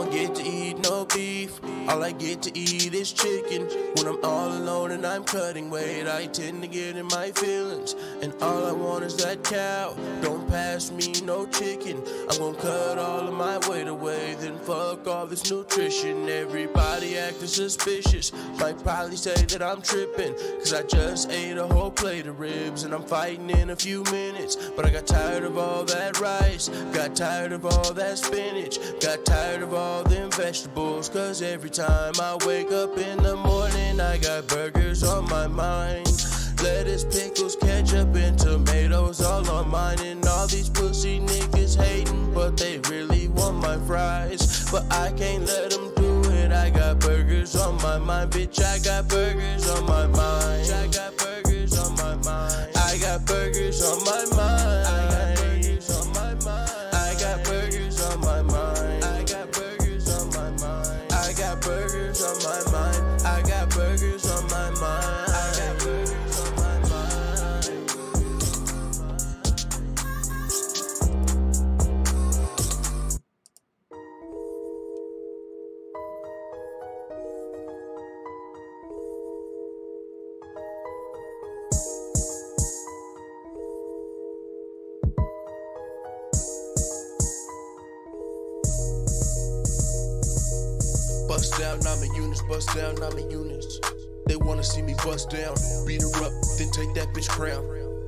don't get to eat no beef. All I get to eat is chicken. When I'm all alone and I'm cutting weight, I tend to get in my feelings. And all I want is that cow. Don't pass me no chicken. I'm gonna cut all of my weight away, then fuck all this nutrition. Everybody acting suspicious, might probably say that I'm tripping, cause I just ate a whole plate of ribs and I'm fighting in a few minutes. But I got tired of all that rice, got tired of all that spinach, got tired of all them vegetables, cause every time I wake up in the morning I got burgers on my mind. Lettuce, pickles, ketchup, and tomatoes all on mine. And all these pussy niggas hating, but they really want my fries. But I can't let them do it. I got burgers on my mind, bitch. I got burgers on my mind. I got burgers on my mind. I got burgers on my mind. I got burgers on my mind. I got burgers on my mind. I got burgers on my mind. I got burgers on my mind. I got burgers on my mind. Bust down, I'm a units, bust down, I'm a units. They wanna see me bust down, beat her up, then take that bitch crown.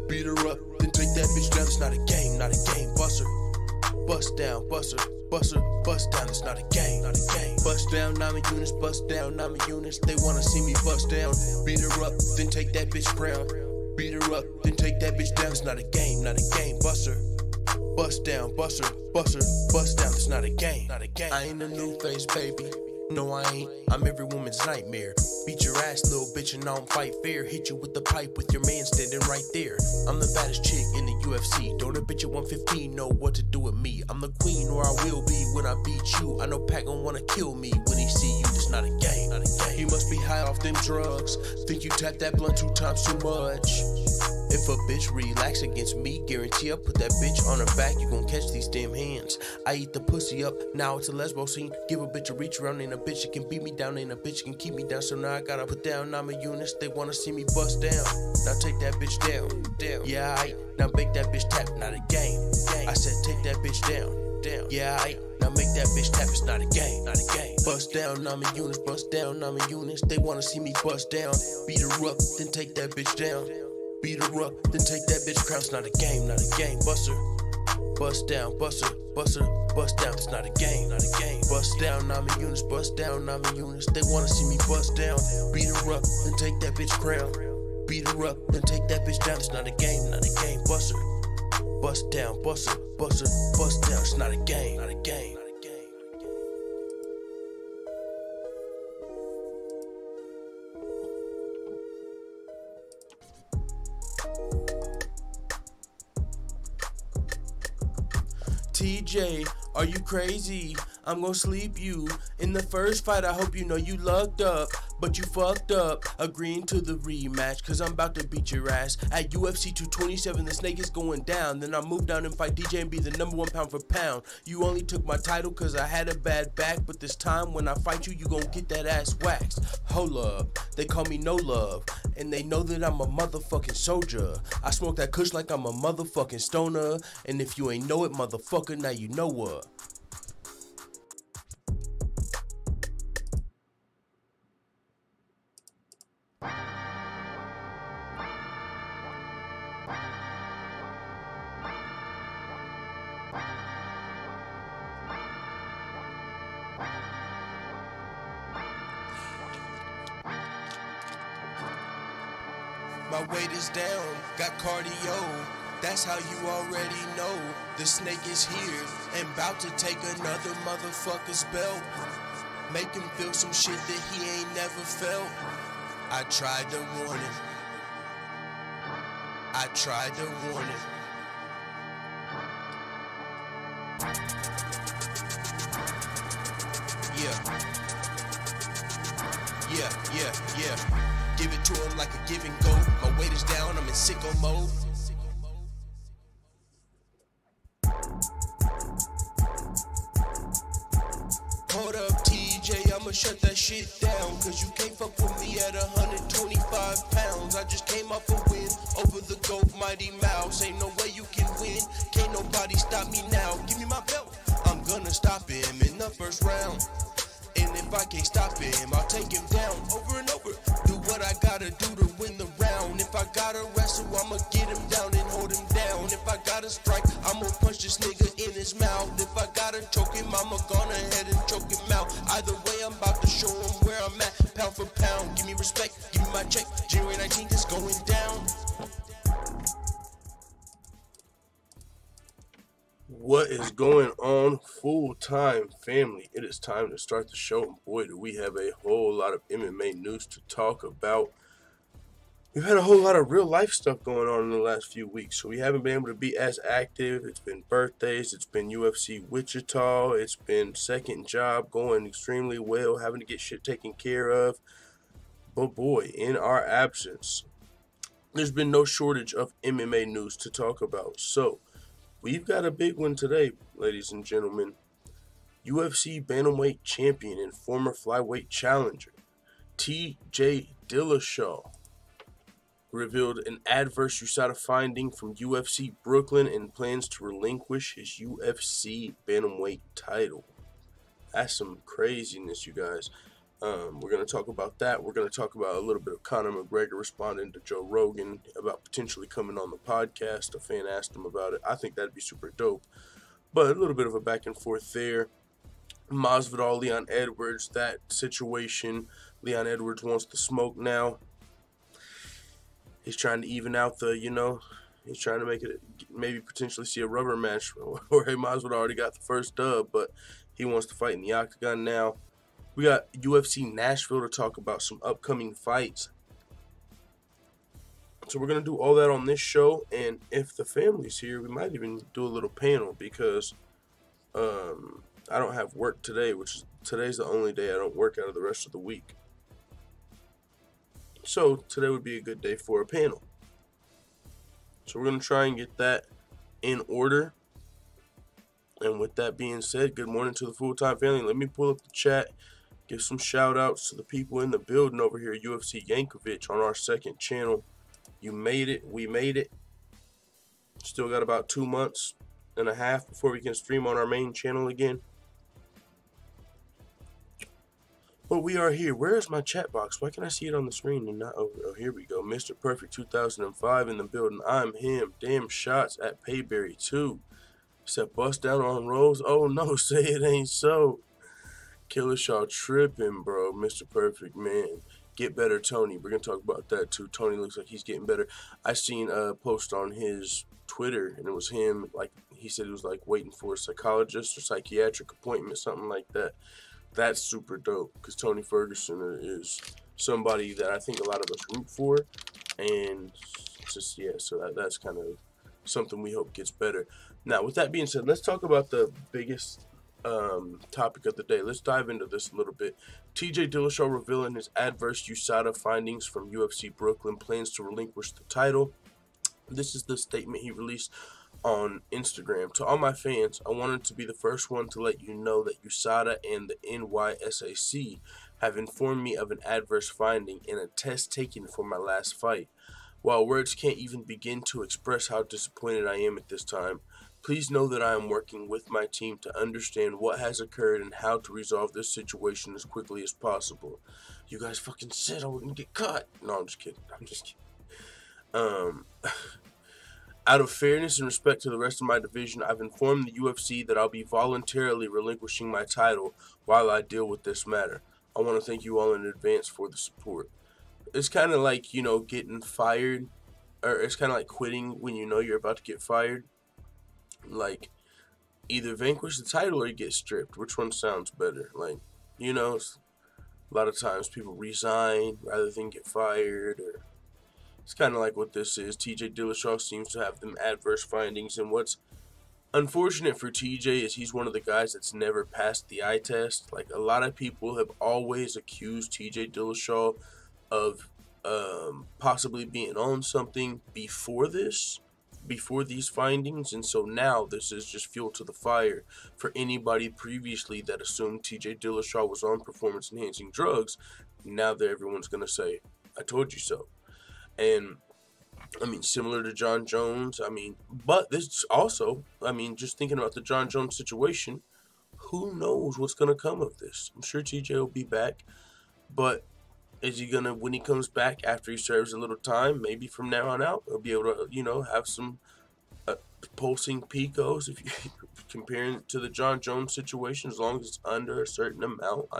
Beat her up, then take that bitch down. It's not a game, not a game. Bust her, bust down, bust her, bust her, bust down. It's not a game, not a game. Bust down, I'm a units, bust down, I'm a units. They wanna see me bust down, beat her up, then take that bitch crown. Beat her up, then take that bitch down. It's not a game, not a game. Bust her, bust down, bust her, bust her, bust down. It's not a game, not a game. I ain't a new face, baby. No, I ain't. I'm every woman's nightmare. Beat your ass, little bitch, and I don't fight fair. Hit you with the pipe with your man standing right there. I'm the baddest chick in the UFC. Don't a bitch at 115 know what to do with me. I'm the queen, or I will be when I beat you. I know Pat gon' wanna kill me when he see you. It's not a game, not a game. He must be high off them drugs. Think you tap that blunt 2 times too much. If a bitch relax against me, guarantee I put that bitch on her back. You gon' catch these damn hands. I eat the pussy up, now it's a lesbo scene. Give a bitch a reach around, ain't a bitch that can beat me down, ain't a bitch that can keep me down. So now I gotta put down, I'm a unit. They wanna see me bust down. Now take that bitch down, down. Yeah, I now make that bitch tap, not a game. I said take that bitch down, down. Yeah, I now make that bitch tap, it's not a game, not a game. Bust down, I'm a unit, bust down, I'm a unit. They wanna see me bust down. Beat her up, then take that bitch down. Beat her up, then take that bitch crown. It's not a game, not a game. Bust her, bust down, bust her, bust her, bust down. It's not a game, not a game. Bust down, I'm a unit, bust down, I'm a unit. They wanna see me bust down. Beat her up, then take that bitch crown. Beat her up, then take that bitch down. It's not a game, not a game. Bust her, bust down, bust her, bust her, bust down. It's not a game, not a game. TJ, are you crazy? I'm gonna sleep you. In the first fight, I hope you know you lucked up, but you fucked up, agreeing to the rematch, cause I'm about to beat your ass. At UFC 227, the snake is going down. Then I move down and fight DJ and be the #1 pound for pound. You only took my title cause I had a bad back, but this time when I fight you, you gon' get that ass waxed. Hold up, they call me No Love, and they know that I'm a motherfucking soldier. I smoke that kush like I'm a motherfucking stoner, and if you ain't know it, motherfucker, now you know what. My weight is down, got cardio, that's how you already know. The snake is here and about to take another motherfucker's belt. Make him feel some shit that he ain't never felt. I tried to warn him. I tried to warn him. Yeah. Give it to him like a give and go. My weight is down, I'm in sicko mode. Hold I'ma shut that shit down. Cause you can't fuck with me at 125 pounds. I just came off a win over the GOAT Mighty Mouse. Ain't no way you can win, can't nobody stop me now. Give me my belt, I'm gonna stop him in the first round. And if I can't stop him, I'll take him down over and over. Do what I gotta do to win the round. If I gotta wrestle, I'ma get him down and hold him down. If I gotta strike, I'ma punch this nigga in his mouth. If I gotta choke him, I'ma gone ahead and choke him out. Either way, I'm about to show him where I'm at, pound for pound. Give me respect, give me my check. January 19th is going down. What is going on, full-time family? It is time to start the show, and boy, do we have a whole lot of MMA news to talk about. We've had a whole lot of real-life stuff going on in the last few weeks, so we haven't been able to be as active. It's been birthdays, it's been UFC Wichita, it's been second job going extremely well, having to get shit taken care of. But boy, in our absence, there's been no shortage of MMA news to talk about, so we've got a big one today, ladies and gentlemen. UFC bantamweight champion and former flyweight challenger TJ Dillashaw revealed an adverse USADA finding from UFC Brooklyn and plans to relinquish his UFC bantamweight title. That's some craziness, you guys. We're going to talk about that. We're going to talk about a little bit of Conor McGregor responding to Joe Rogan about potentially coming on the podcast. A fan asked him about it. I think that'd be super dope. But a little bit of a back and forth there. Masvidal, Leon Edwards, that situation. Leon Edwards wants the smoke now. He's trying to even out the, he's trying to make it, maybe potentially see a rubber match. Jorge Masvidal already got the first dub, but he wants to fight in the octagon now. We got UFC Nashville to talk about some upcoming fights. So we're going to do all that on this show. And if the family's here, we might even do a little panel because I don't have work today, today's the only day I don't work out of the rest of the week. So today would be a good day for a panel. So we're going to try and get that in order. And with that being said, good morning to the full-time family. Let me pull up the chat. Give some shout-outs to the people in the building over here, UFC Yankovic on our second channel. You made it. We made it. Still got about 2 months and a half before we can stream on our main channel again. But we are here. Where is my chat box? Why can I see it on the screen and not over? Oh, here we go. Mr. Perfect 2005 in the building. I'm him. Damn shots at Payberry 2. Said bust down on Rose. Oh, no. Say it ain't so. Dillashaw tripping, bro. Mr. Perfect, man. Get better, Tony. We're going to talk about that, too. Tony looks like he's getting better. I seen a post on his Twitter, and it was him, like, he said he was, like, waiting for a psychologist or psychiatric appointment, something like that. That's super dope, because Tony Ferguson is somebody that I think a lot of us root for, and just, yeah, so that's kind of something we hope gets better. Now, with that being said, let's talk about the biggest topic of the day. Let's dive into this a little bit. TJ Dillashaw revealing his adverse USADA findings from UFC Brooklyn, plans to relinquish the title. This is the statement he released on Instagram. To all my fans, I wanted to be the first one to let you know that USADA and the NYSAC have informed me of an adverse finding in a test taken for my last fight. While words can't even begin to express how disappointed I am at this time, please know that I am working with my team to understand what has occurred and how to resolve this situation as quickly as possible. You guys fucking said I wouldn't get caught. No, I'm just kidding. Out of fairness and respect to the rest of my division, I've informed the UFC that I'll be voluntarily relinquishing my title while I deal with this matter. I want to thank you all in advance for the support. It's kind of like, getting fired, or it's kind of like quitting when you know you're about to get fired. Like, either vanquish the title or you get stripped. Which one sounds better? Like, a lot of times people resign rather than get fired, or it's kind of like what this is. TJ Dillashaw seems to have them adverse findings, and what's unfortunate for TJ is he's one of the guys that's never passed the eye test. Like, a lot of people have always accused TJ Dillashaw of possibly being on something before this, before these findings, and so now this is just fuel to the fire for anybody previously that assumed TJ Dillashaw was on performance-enhancing drugs. Now that everyone's going to say, I told you so. And I mean, similar to John Jones, but this also, just thinking about the John Jones situation, who knows what's going to come of this? I'm sure TJ will be back, but is he going to, when he comes back after he serves a little time, maybe from now on out, he'll be able to, have some pulsing picos if you comparing it to the John Jones situation, as long as it's under a certain amount.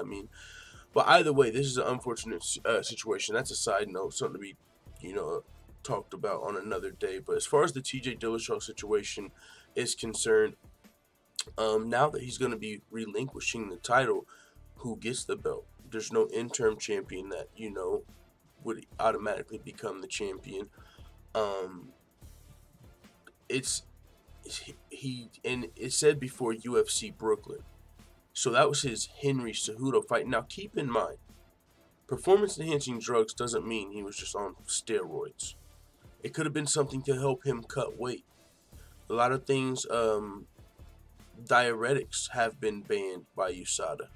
But either way, this is an unfortunate situation. That's a side note, something to be, talked about on another day. But as far as the TJ Dillashaw situation is concerned, now that he's going to be relinquishing the title, who gets the belt? There's no interim champion that, would automatically become the champion. It said before UFC Brooklyn. So that was his Henry Cejudo fight. Now keep in mind, performance-enhancing drugs doesn't mean he was just on steroids. It could have been something to help him cut weight. A lot of things, diuretics have been banned by USADA.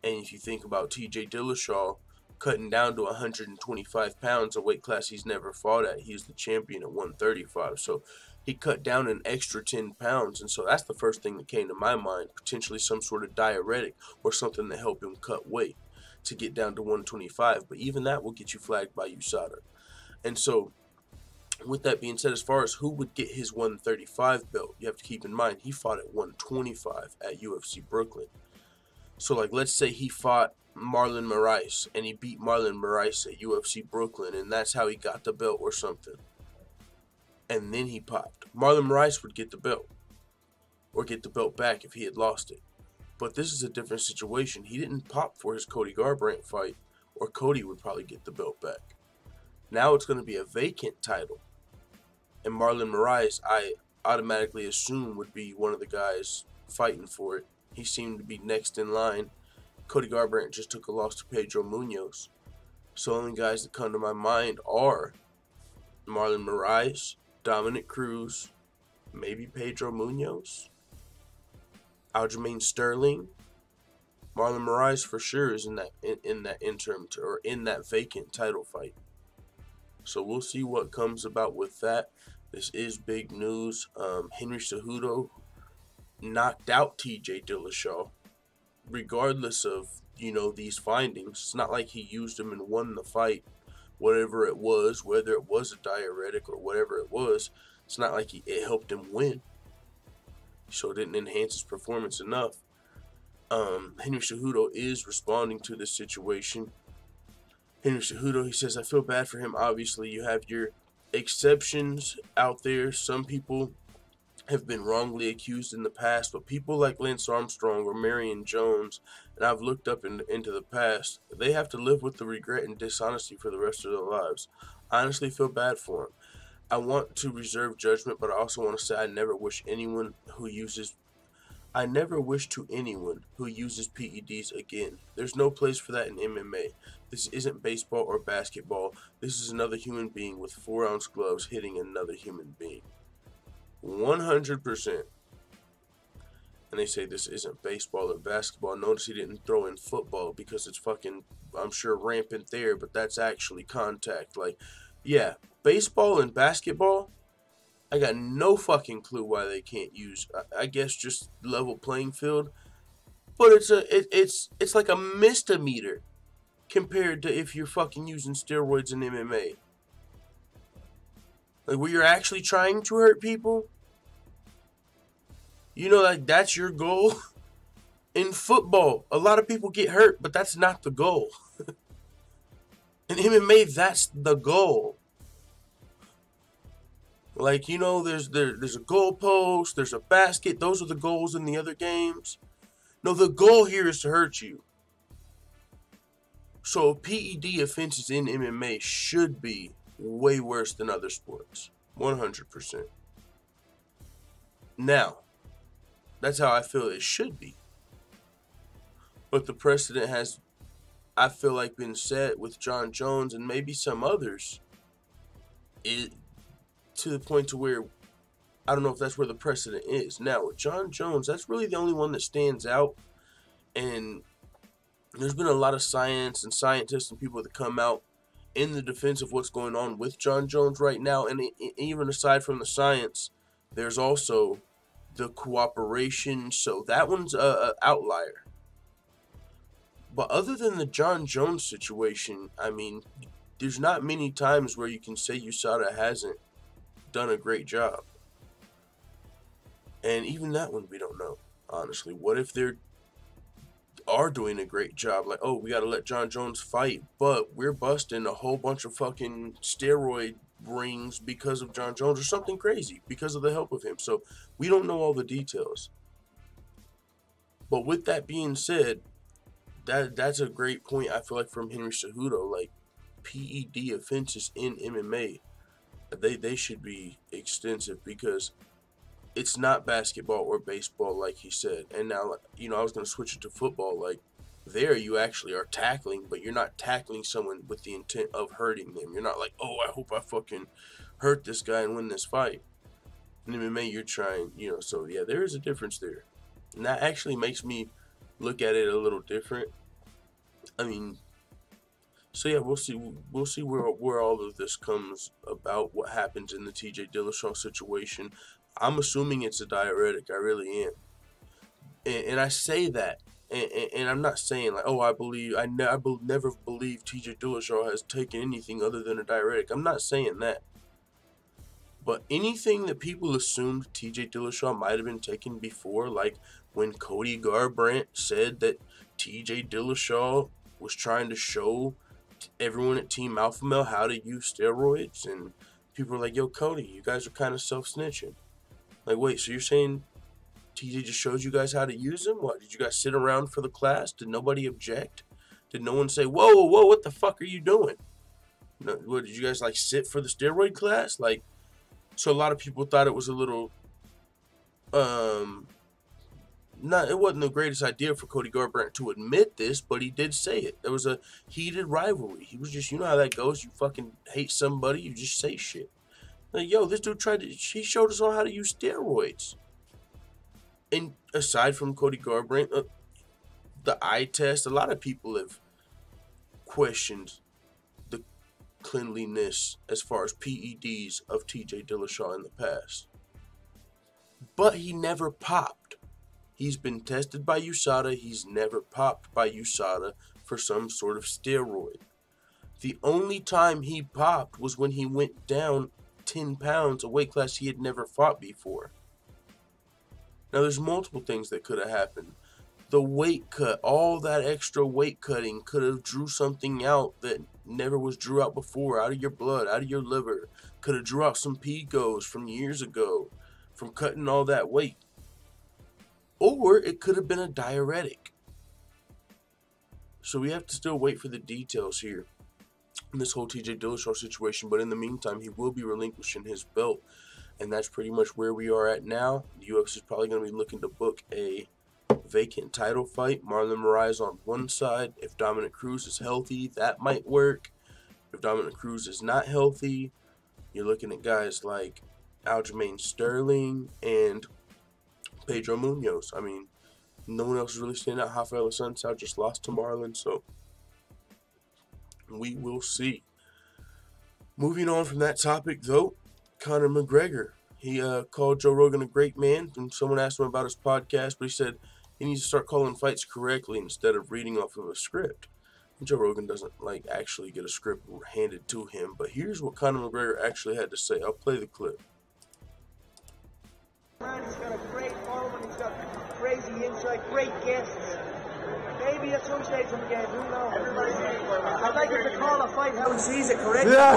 And if you think about TJ Dillashaw cutting down to 125 pounds, a weight class he's never fought at, he's the champion at 135. So he cut down an extra 10 pounds. And so that's the first thing that came to my mind, potentially some sort of diuretic or something to help him cut weight to get down to 125. But even that will get you flagged by USADA. And so with that being said, as far as who would get his 135 belt, you have to keep in mind he fought at 125 at UFC Brooklyn. So, let's say he fought Marlon Moraes, and he beat Marlon Moraes at UFC Brooklyn, and that's how he got the belt or something. And then he popped. Marlon Moraes would get the belt, or get the belt back if he had lost it. But this is a different situation. He didn't pop for his Cody Garbrandt fight, or Cody would probably get the belt back. Now it's going to be a vacant title. And Marlon Moraes, I automatically assume, would be one of the guys fighting for it. He seemed to be next in line. Cody Garbrandt just took a loss to Pedro Munoz. So the only guys that come to my mind are Marlon Moraes, Dominic Cruz, maybe Pedro Munoz, Aljamain Sterling. Marlon Moraes for sure is in that interim or in that vacant title fight. So we'll see what comes about with that. This is big news. Henry Cejudo knocked out TJ Dillashaw, regardless of, these findings. It's not like he used him and won the fight, whatever it was, whether it was a diuretic or whatever it was. It's not like it helped him win. So it didn't enhance his performance enough. Henry Cejudo is responding to this situation. Henry Cejudo, he says, I feel bad for him. Obviously, you have your exceptions out there. Some people have been wrongly accused in the past, but people like Lance Armstrong or Marion Jones, and I've looked up into the past, they have to live with the regret and dishonesty for the rest of their lives. I honestly feel bad for them. I want to reserve judgment, but I also want to say I never wish to anyone who uses PEDs again. There's no place for that in MMA. This isn't baseball or basketball. This is another human being with 4-ounce gloves hitting another human being. 100%. And they say this isn't baseball or basketball. Notice he didn't throw in football because it's fucking, I'm sure, rampant there, but that's actually contact. Yeah, baseball and basketball, I got no fucking clue why they can't use, I guess, just level playing field. But it's like a misdemeanor compared to if you're fucking using steroids in MMA. Where you're actually trying to hurt people. That's your goal. In football, a lot of people get hurt, but that's not the goal. In MMA, that's the goal. There's a goalpost, there's a basket. Those are the goals in the other games. No, the goal here is to hurt you. So PED offenses in MMA should be way worse than other sports. 100%. Now, that's how I feel it should be. But the precedent has, I feel like, been set with John Jones and maybe some others. To the point to where I don't know if that's where the precedent is. Now, with Jon Jones, that's really the only one that stands out. And there's been a lot of science and scientists and people that come out in the defense of what's going on with Jon Jones right now. And even aside from the science, there's also the cooperation. So that one's an outlier. But other than the Jon Jones situation, I mean, there's not many times where you can say USADA hasn't done a great job. And even that one we don't know, honestly. What if they are doing a great job? Like, oh, we got to let Jon Jones fight, but we're busting a whole bunch of fucking steroid rings because of Jon Jones or something crazy because of the help of him. So we don't know all the details. But with that being said, that's a great point, I feel like, from Henry Cejudo. Like, PED offenses in MMA, they should be extensive because it's not basketball or baseball, like he said. And now, you know, I was going to switch it to football. Like, there you actually are tackling, but you're not tackling someone with the intent of hurting them. You're not like, oh, I hope I fucking hurt this guy and win this fight. In MMA, you're trying, you know, so yeah, there is a difference there. And that actually makes me look at it a little different. I mean, so yeah, we'll see where all of this comes about, what happens in the TJ Dillashaw situation. I'm assuming it's a diuretic. I really am. And I say that, and I'm not saying like, oh, I never believe TJ Dillashaw has taken anything other than a diuretic. I'm not saying that. But anything that people assumed TJ Dillashaw might have been taken before, like when Cody Garbrandt said that TJ Dillashaw was trying to show everyone at Team Alpha Male how to use steroids, and people were like, yo, Cody, you guys are kind of self-snitching. Like, wait, so you're saying TJ just showed you guys how to use them? What, did you guys sit around for the class? Did nobody object? Did no one say, whoa, what the fuck are you doing? No, what, did you guys, like, sit for the steroid class? Like, so a lot of people thought it was a little, it wasn't the greatest idea for Cody Garbrandt to admit this, but he did say it. There was a heated rivalry. He was just, you know how that goes. You fucking hate somebody, you just say shit. Like, yo, this dude he showed us all how to use steroids. And aside from Cody Garbrandt, the eye test, a lot of people have questioned the cleanliness as far as PEDs of TJ Dillashaw in the past. But he never popped. He's been tested by USADA. He's never popped by USADA for some sort of steroid. The only time he popped was when he went down 10 pounds, a weight class he had never fought before. Now, there's multiple things that could have happened. The weight cut, all that extra weight cutting could have drew something out that never was drew out before, out of your blood, out of your liver. Could have drew out some PGOs from years ago from cutting all that weight. Or it could have been a diuretic. So we have to still wait for the details here in this whole TJ Dillashaw situation, but in the meantime, he will be relinquishing his belt, and that's pretty much where we are at now. The UFC is probably going to be looking to book a vacant title fight. Marlon Moraes on one side. If Dominic Cruz is healthy, that might work. If Dominic Cruz is not healthy, you're looking at guys like Aljamain Sterling and Pedro Munoz. I mean, no one else is really standing out. Rafael Assunção just lost to Marlon, so we will see. Moving on from that topic, though, Conor McGregor. He called Joe Rogan a great man, and someone asked him about his podcast, but he said he needs to start calling fights correctly instead of reading off of a script. And Joe Rogan doesn't actually get a script handed to him, but here's what Conor McGregor actually had to say. I'll play the clip. Man, he's got a great following, he's got crazy insight, great guests. Maybe at some stage from again, who knows? I'd like him to call a fight how he sees it, correct? Yeah.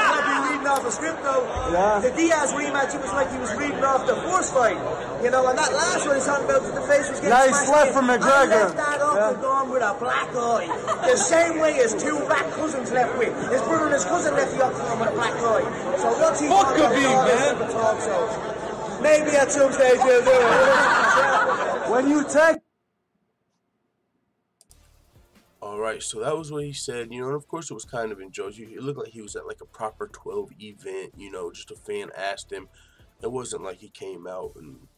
I'd be reading off a script though. Yeah. The Diaz rematch, it was like he was reading off the first fight. You know, and that last one he's talking about, the face was getting nice left from McGregor. I left that up and gone with a black eye. The same way as two black cousins left with. His brother and his cousin left the up with a black eye. So we'll see what could be, man. Talk, so maybe at some stage he'll do it. When you take... All All right, so that was what he said, and of course it was kind of in jokes. It looked like he was at like a proper 12 event, just a fan asked him. It wasn't like he came out and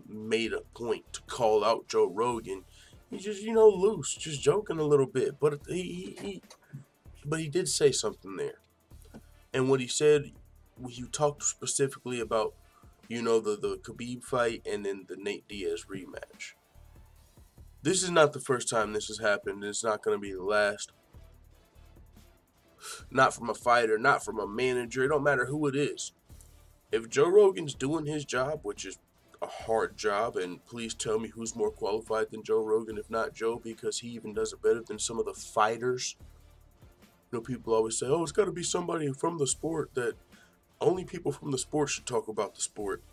made a point to call out Joe Rogan. He's just, loose, just joking a little bit. But he did say something there. And what he said, he talked specifically about, the Khabib fight and then the Nate Diaz rematch. This is not the first time this has happened. It's not going to be the last. Not from a fighter, not from a manager. It don't matter who it is. If Joe Rogan's doing his job, which is a hard job, and please tell me who's more qualified than Joe Rogan, if not Joe, because he even does it better than some of the fighters. People always say, oh, it's got to be somebody from the sport. That only people from the sport should talk about the sport.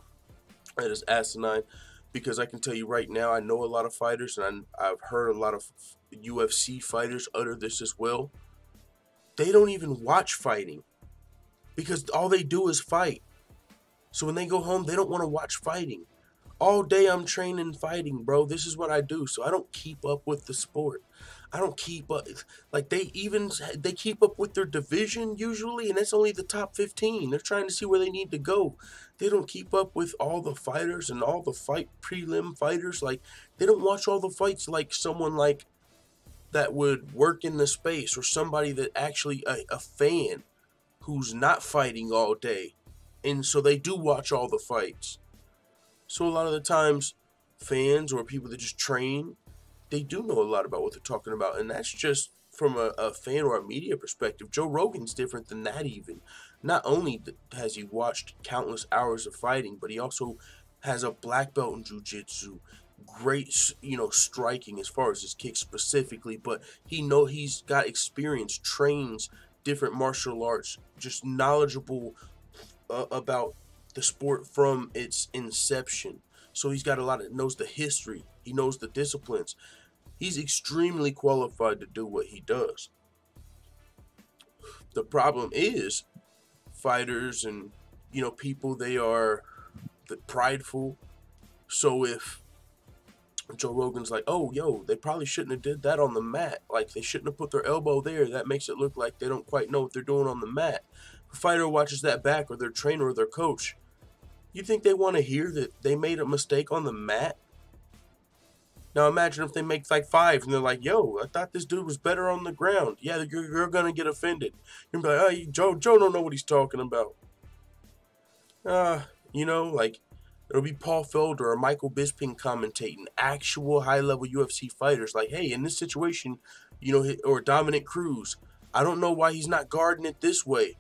That is asinine. Because I can tell you right now, I know a lot of fighters, and I've heard a lot of UFC fighters utter this as well. They don't even watch fighting because all they do is fight. So when they go home, they don't want to watch fighting. All day I'm training fighting, bro. This is what I do. So I don't keep up with the sport. I don't keep up. Like, they keep up with their division usually, and that's only the top 15. They're trying to see where they need to go. They don't keep up with all the fighters and all the prelim fighters. Like, they don't watch all the fights like someone like that would work in the space, or somebody that actually a fan who's not fighting all day. And so they do watch all the fights. So a lot of the times, fans or people that just train, they do know a lot about what they're talking about. And that's just from a fan or a media perspective. Joe Rogan's different than that even. Not only has he watched countless hours of fighting, but he also has a black belt in jiu-jitsu. Great, striking as far as his kicks specifically. But he's got experience, trains different martial arts, just knowledgeable about the sport from its inception. So he's got knows the history. He knows the disciplines. He's extremely qualified to do what he does. The problem is fighters and, people, they are prideful. So if Joe Rogan's like, oh, they probably shouldn't have did that on the mat. Like, they shouldn't have put their elbow there. That makes it look like they don't quite know what they're doing on the mat. If a fighter watches that back, or their trainer or their coach, you think they want to hear that they made a mistake on the mat? Now imagine if they make like 5 and they're like, yo, I thought this dude was better on the ground. Yeah, you're going to get offended. You're going to be like, oh, Joe don't know what he's talking about. Like, it'll be Paul Felder or Michael Bisping commentating actual high-level UFC fighters. Like, hey, in this situation, or Dominic Cruz, I don't know why he's not guarding it this way.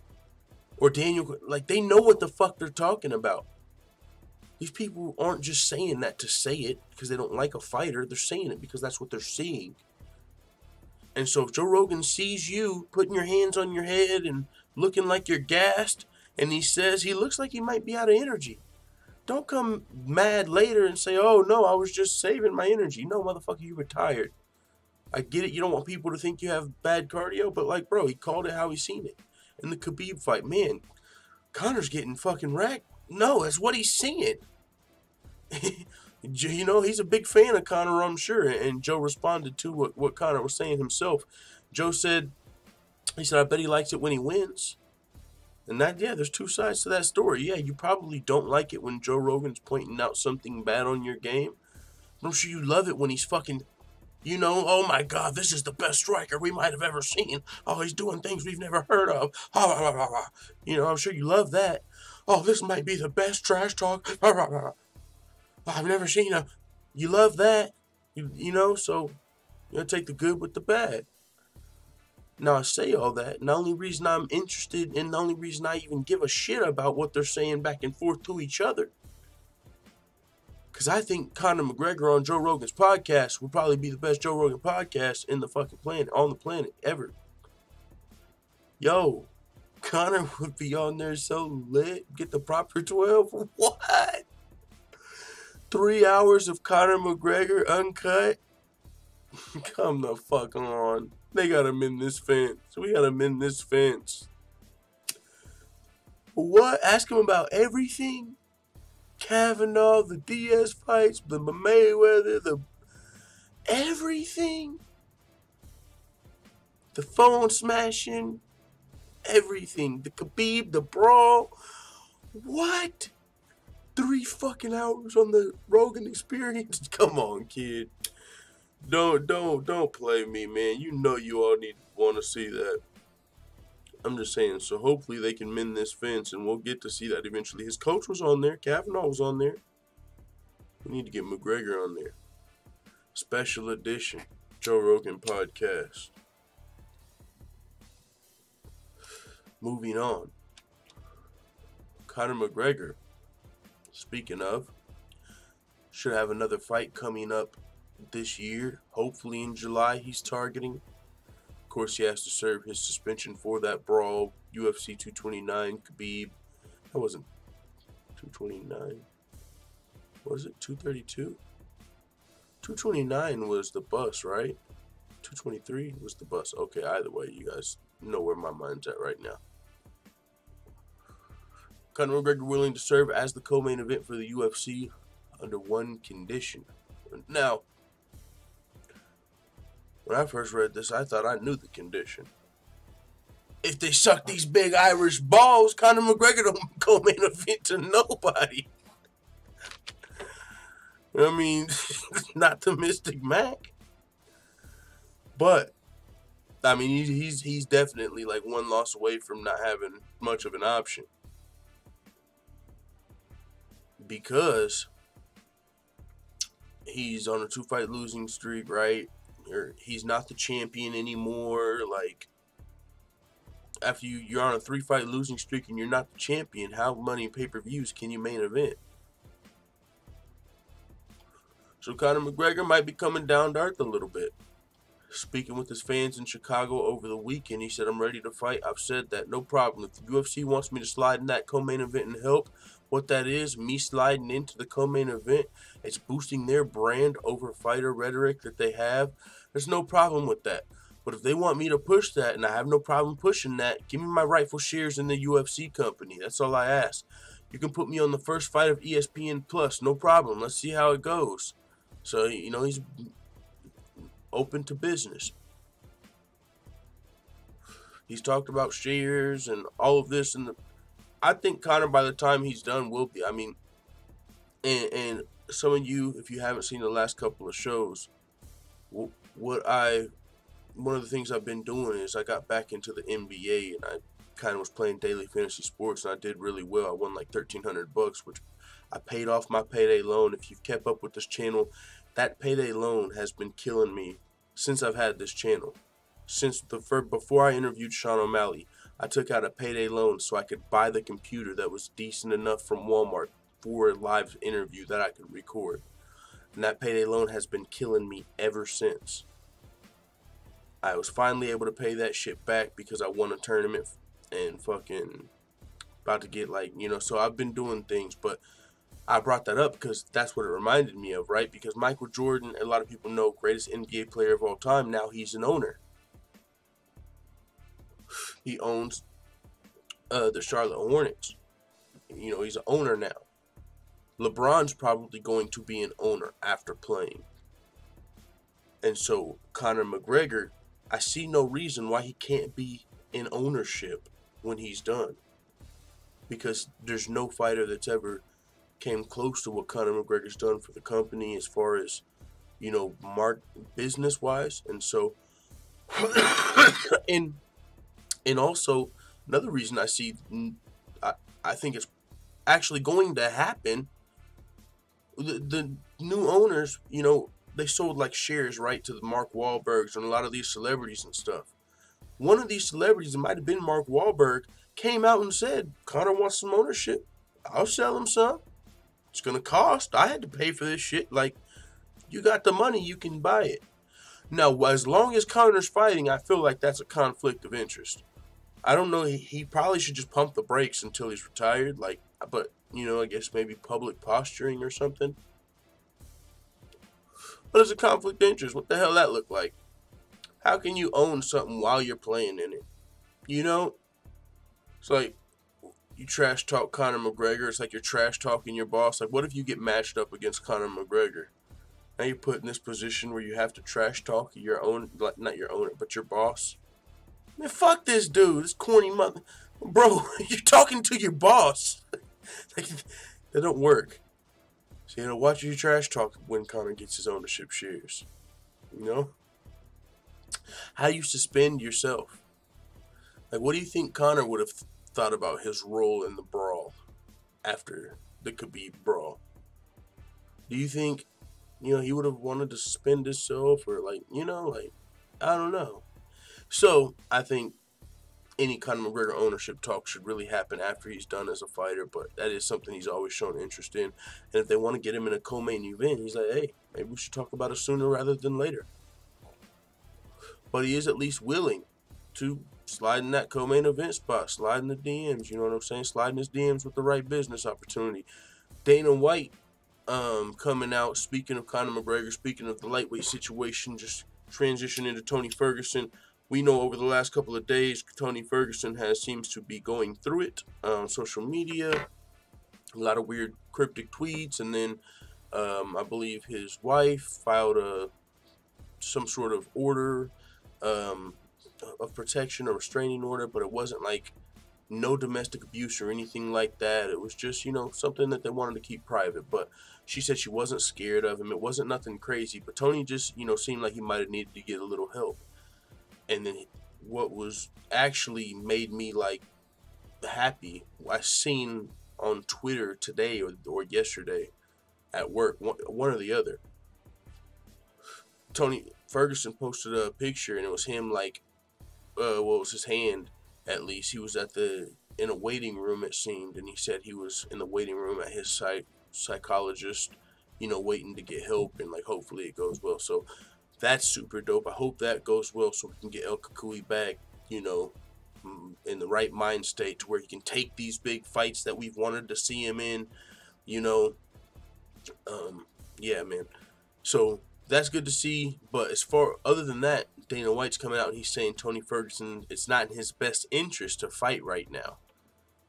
Or Daniel, like, they know what the fuck they're talking about. These people aren't just saying that to say it because they don't like a fighter. They're saying it because that's what they're seeing. And so if Joe Rogan sees you putting your hands on your head and looking like you're gassed, and he says he looks like he might be out of energy, don't come mad later and say, oh, no, I was just saving my energy. No, motherfucker, you were tired. I get it. You don't want people to think you have bad cardio, but, like, bro, he called it how he seen it. In the Khabib fight, man, Conor's getting fucking wrecked. No, that's what he's seeing. He's a big fan of Conor, I'm sure. And Joe responded to what Conor was saying himself. Joe said, I bet he likes it when he wins. And there's two sides to that story. Yeah, you probably don't like it when Joe Rogan's pointing out something bad on your game. But I'm sure you love it when he's fucking, oh my God, this is the best striker we might have ever seen. Oh, he's doing things we've never heard of. I'm sure you love that. Oh, this might be the best trash talk. I've never seen him. You love that. So take the good with the bad. Now, I say all that, and the only reason I'm interested, and the only reason I even give a shit about what they're saying back and forth to each other, because I think Conor McGregor on Joe Rogan's podcast would probably be the best Joe Rogan podcast in the fucking planet, on the planet, ever. Yo, Conor would be on there so lit, get the proper 12. What? 3 hours of Conor McGregor uncut? Come the fuck on. They gotta mend this fence. We gotta mend this fence. What? Ask him about everything? Kavanaugh, the Diaz fights, the Mayweather, everything? the phone smashing, everything. The Khabib, the brawl. What? 3 fucking hours on the Rogan experience? Come on, kid. Don't play me, man. You know you all want to see that. I'm just saying, so hopefully they can mend this fence and we'll get to see that eventually. His coach was on there. Kavanaugh was on there. We need to get McGregor on there. Special edition Joe Rogan podcast. Moving on. Conor McGregor, speaking of, should have another fight coming up this year. Hopefully in July he's targeting. Of course, he has to serve his suspension for that brawl. UFC 229, Khabib. That wasn't 229. Was it 232? 229 was the bus, right? 223 was the bus. Okay, either way, you guys know where my mind's at right now. Conor McGregor willing to serve as the co-main event for the UFC under one condition. Now, when I first read this, I thought I knew the condition. If they suck these big Irish balls, Conor McGregor don't co-main event to nobody. I mean, not the Mystic Mac. But, I mean, he's definitely like one loss away from not having much of an option. Because he's on a 2-fight losing streak, right? He's not the champion anymore. Like, after you're on a 3-fight losing streak and you're not the champion, how many pay-per-views can you main event? So Conor McGregor might be coming down to earth a little bit. Speaking with his fans in Chicago over the weekend, he said, "I'm ready to fight. I've said that, no problem. If the UFC wants me to slide in that co-main event and help, what that is, me sliding into the co-main event, it's boosting their brand over fighter rhetoric that they have. There's no problem with that. But if they want me to push that, and I have no problem pushing that, give me my rightful shares in the UFC company. That's all I ask. You can put me on the first fight of ESPN Plus, no problem. Let's see how it goes." So, you know, he's open to business. He's talked about shares and all of this, and I think Conor, by the time he's done, will be. I mean, and some of you, if you haven't seen the last couple of shows, one of the things I've been doing is I got back into the NBA, and I kind of was playing daily fantasy sports, and I did really well. I won like $1,300, which I paid off my payday loan. If you've kept up with this channel, that payday loan has been killing me since I've had this channel. Before I interviewed Sean O'Malley, I took out a payday loan so I could buy the computer that was decent enough from Walmart for a live interview that I could record. And that payday loan has been killing me ever since. I was finally able to pay that shit back because I won a tournament and fucking about to get so I've been doing things, but I brought that up because that's what it reminded me of, right? Because Michael Jordan, a lot of people know, greatest NBA player of all time, now he's an owner. He owns the Charlotte Hornets. You know, he's an owner now. LeBron's probably going to be an owner after playing. And so Conor McGregor, I see no reason why he can't be in ownership when he's done. Because there's no fighter that's ever came close to what Conor McGregor's done for the company as far as, business-wise. And so, and also, another reason I see, I think it's actually going to happen, the new owners, they sold like shares, right, to the Mark Wahlbergs and a lot of these celebrities and stuff. One of these celebrities, it might have been Mark Wahlberg, came out and said, "Conor wants some ownership. I'll sell him some. It's going to cost. I had to pay for this shit. Like, you got the money, you can buy it." Now, as long as Conor's fighting, I feel like that's a conflict of interest. I don't know. He probably should just pump the brakes until he's retired. But, I guess maybe public posturing or something. But it's a conflict of interest. What the hell that look like? How can you own something while you're playing in it? It's like you trash talk Conor McGregor. It's like you're trash talking your boss. Like, what if you get matched up against Conor McGregor? Now you're put in this position where you have to trash talk your own, not your owner, but your boss. Man, fuck this dude. This corny mother. Bro, you're talking to your boss. Like, that don't work. So, you know, watch your trash talk when Conor gets his ownership shares. You know? How do you suspend yourself? Like, what do you think Conor would have thought about his role in the brawl after the Khabib brawl? Do you think, you know, he would have wanted to suspend himself or, like, you know, like, I don't know. So, I think any Conor McGregor ownership talk should really happen after he's done as a fighter, but that is something he's always shown interest in. And if they want to get him in a co-main event, he's like, hey, maybe we should talk about it sooner rather than later. But he is at least willing to slide in that co-main event spot, slide in the DMs, you know what I'm saying? Slide in his DMs with the right business opportunity. Dana White coming out, speaking of Conor McGregor, speaking of the lightweight situation, just transition into Tony Ferguson. We know over the last couple of days, Tony Ferguson seems to be going through it on social media. A lot of weird cryptic tweets, and then I believe his wife filed some sort of order of protection or restraining order, but it wasn't like no domestic abuse or anything like that. It was just, you know, something that they wanted to keep private. But she said she wasn't scared of him. It wasn't nothing crazy, but Tony just, you know, seemed like he might have needed to get a little help. And then what was actually made me like happy, I seen on Twitter today or yesterday at work, one or the other, Tony Ferguson posted a picture and it was him like, what was his hand at least, he was in a waiting room it seemed, and he said he was in the waiting room at his psychologist, you know, waiting to get help, and like hopefully it goes well. So that's super dope. I hope that goes well so we can get El Kakui back, you know, in the right mind state to where he can take these big fights that we've wanted to see him in, you know. Yeah, man. So that's good to see. But as far other than that, Dana White's coming out and he's saying Tony Ferguson, it's not in his best interest to fight right now.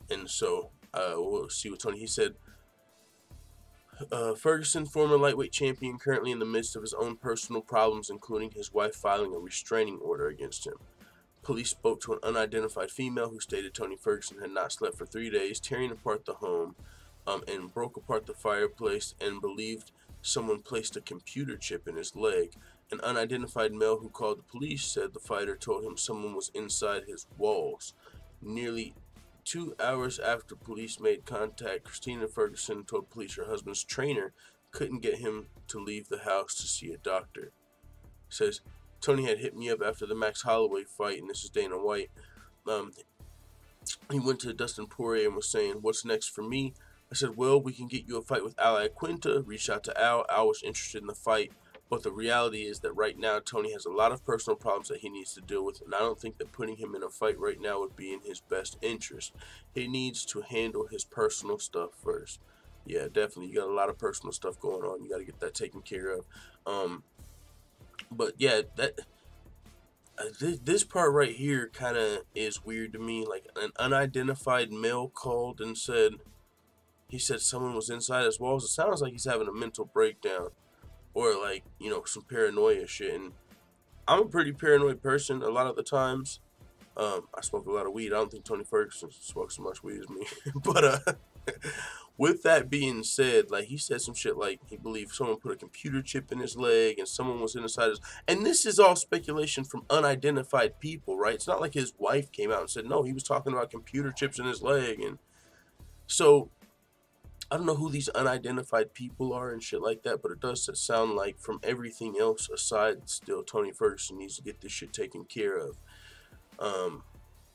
And so we'll see what he said. Ferguson, former lightweight champion, currently in the midst of his own personal problems, including his wife filing a restraining order against him. Police spoke to an unidentified female who stated Tony Ferguson had not slept for 3 days, tearing apart the home and broke apart the fireplace, and believed someone placed a computer chip in his leg. An unidentified male who called the police said the fighter told him someone was inside his walls. Nearly 2 hours after police made contact, Christina Ferguson told police her husband's trainer couldn't get him to leave the house to see a doctor. Says, Tony had hit me up after the Max Holloway fight, and this is Dana White. He went to Dustin Poirier and was saying, what's next for me? I said, well, we can get you a fight with Al Iaquinta. Reached out to Al. Al was interested in the fight. But the reality is that right now, Tony has a lot of personal problems that he needs to deal with, and I don't think that putting him in a fight right now would be in his best interest. He needs to handle his personal stuff first. Yeah, definitely. You got a lot of personal stuff going on. You got to get that taken care of. But yeah, that this part right here kind of is weird to me. Like, an unidentified male called and said, he said someone was inside his walls. It sounds like he's having a mental breakdown. Or, like, you know, some paranoia shit. And I'm a pretty paranoid person a lot of the times. I smoke a lot of weed. I don't think Tony Ferguson smokes as much weed as me. But with that being said, like, he said some shit like he believed someone put a computer chip in his leg and someone was inside his... And this is all speculation from unidentified people, right? It's not like his wife came out and said, no, he was talking about computer chips in his leg. And so... I don't know who these unidentified people are and shit like that, but it does sound like from everything else aside, still Tony Ferguson needs to get this shit taken care of.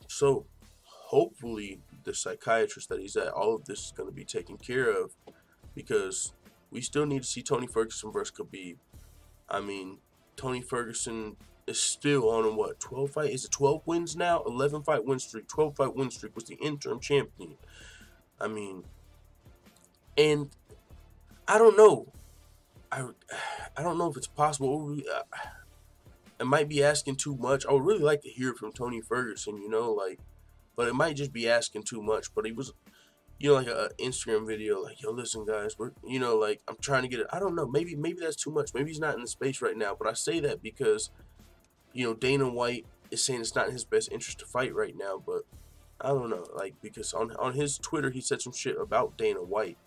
So hopefully the psychiatrist that he's at, all of this is going to be taken care of, because we still need to see Tony Ferguson versus Khabib. I mean, Tony Ferguson is still on a what, 12 fight? Is it 12 wins now? 11 fight win streak, 12 fight win streak, was the interim champion. I mean, and I don't know. I don't know if it's possible. It might be asking too much. I would really like to hear from Tony Ferguson, you know, like, but it might just be asking too much. But he was, you know, like an Instagram video, like, yo, listen, guys, we're, you know, like, I'm trying to get it. I don't know. Maybe that's too much. Maybe he's not in the space right now. But I say that because, you know, Dana White is saying it's not in his best interest to fight right now, but I don't know, like, because on his Twitter he said some shit about Dana White,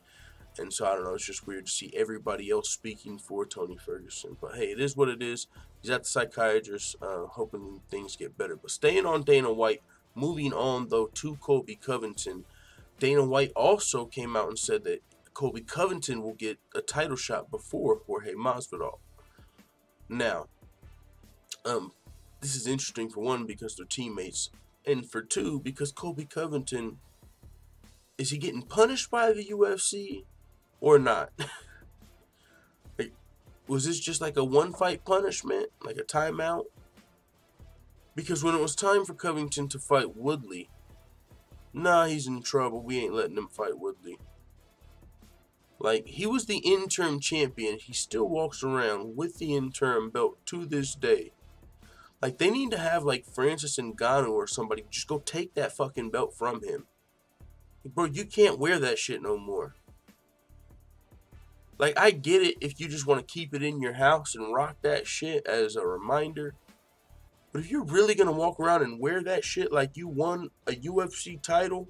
and so I don't know, it's just weird to see everybody else speaking for Tony Ferguson. But hey, it is what it is. He's at the psychiatrist, hoping things get better. But staying on Dana White, moving on though to Colby Covington, Dana White also came out and said that Colby Covington will get a title shot before Jorge Masvidal. Now, this is interesting for one because they're teammates, and for two because Colby Covington, is he getting punished by the UFC or not? Like, was this just like a one-fight punishment, like a timeout? Because when it was time for Covington to fight Woodley, nah, he's in trouble. We ain't letting him fight Woodley. Like, he was the interim champion. He still walks around with the interim belt to this day. Like, they need to have, like, Francis Ngannou or somebody just go take that fucking belt from him. Like, bro, you can't wear that shit no more. Like, I get it if you just want to keep it in your house and rock that shit as a reminder. But if you're really going to walk around and wear that shit like you won a UFC title,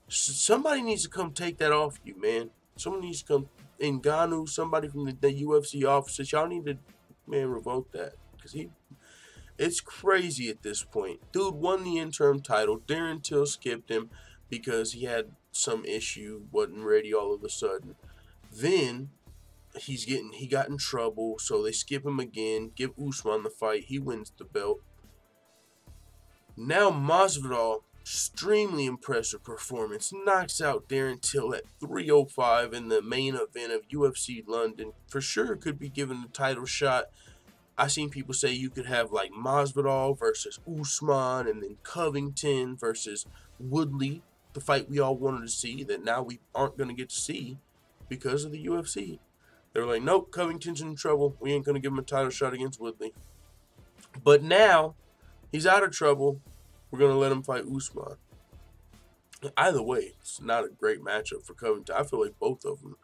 somebody needs to come take that off you, man. Someone needs to come, Ngannou, somebody from the UFC offices. Y'all need to, man, revoke that. Because it's crazy at this point. Dude won the interim title. Darren Till skipped him because he had some issue, wasn't ready all of a sudden. Then he got in trouble, so they skip him again, give Usman the fight, he wins the belt. Now Masvidal, extremely impressive performance, knocks out Darren Till at 305 in the main event of UFC London. For sure could be given the title shot. I seen people say you could have like Masvidal versus Usman, and then Covington versus Woodley, the fight we all wanted to see that now we aren't going to get to see because of the UFC. They were like, nope, Covington's in trouble. We ain't going to give him a title shot against Woodley. But now he's out of trouble. We're going to let him fight Usman. Either way, it's not a great matchup for Covington. I feel like both of them,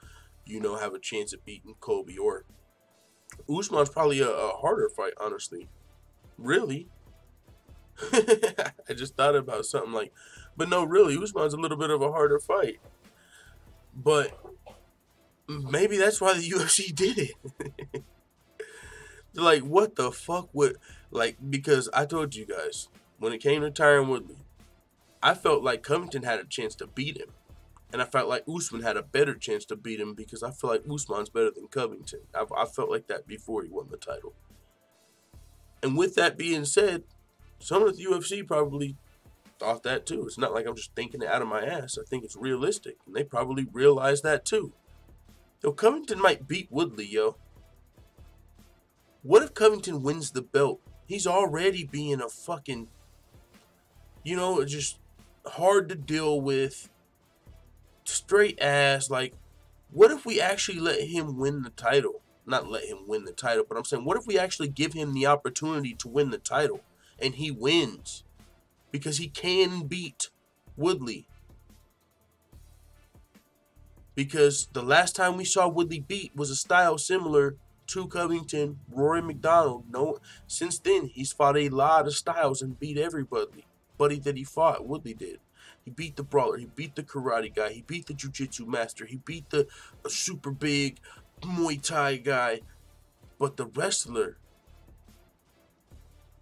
have a chance at beating Colby. Or Usman's probably a harder fight, honestly. Really? I just thought about something like, but no, really, Usman's a little bit of a harder fight. But maybe that's why the UFC did it. They're like, what the fuck would, like, because I told you guys, when it came to Tyron Woodley, I felt like Covington had a chance to beat him. And I felt like Usman had a better chance to beat him because I feel like Usman's better than Covington. I felt like that before he won the title. And with that being said, some of the UFC probably thought that too. It's not like I'm just thinking it out of my ass. I think it's realistic. And they probably realized that too. Yo, Covington might beat Woodley, yo. What if Covington wins the belt? He's already being a fucking, just hard to deal with, straight ass. Like, what if we actually let him win the title? Not let him win the title, but I'm saying, what if we actually give him the opportunity to win the title and he wins? Because he can beat Woodley. Because the last time we saw Woodley beat was a style similar to Covington, Rory McDonald. Since then, he's fought a lot of styles and beat everybody that he fought. Woodley did. He beat the brawler. He beat the karate guy. He beat the jiu-jitsu master. He beat the super big Muay Thai guy. But the wrestler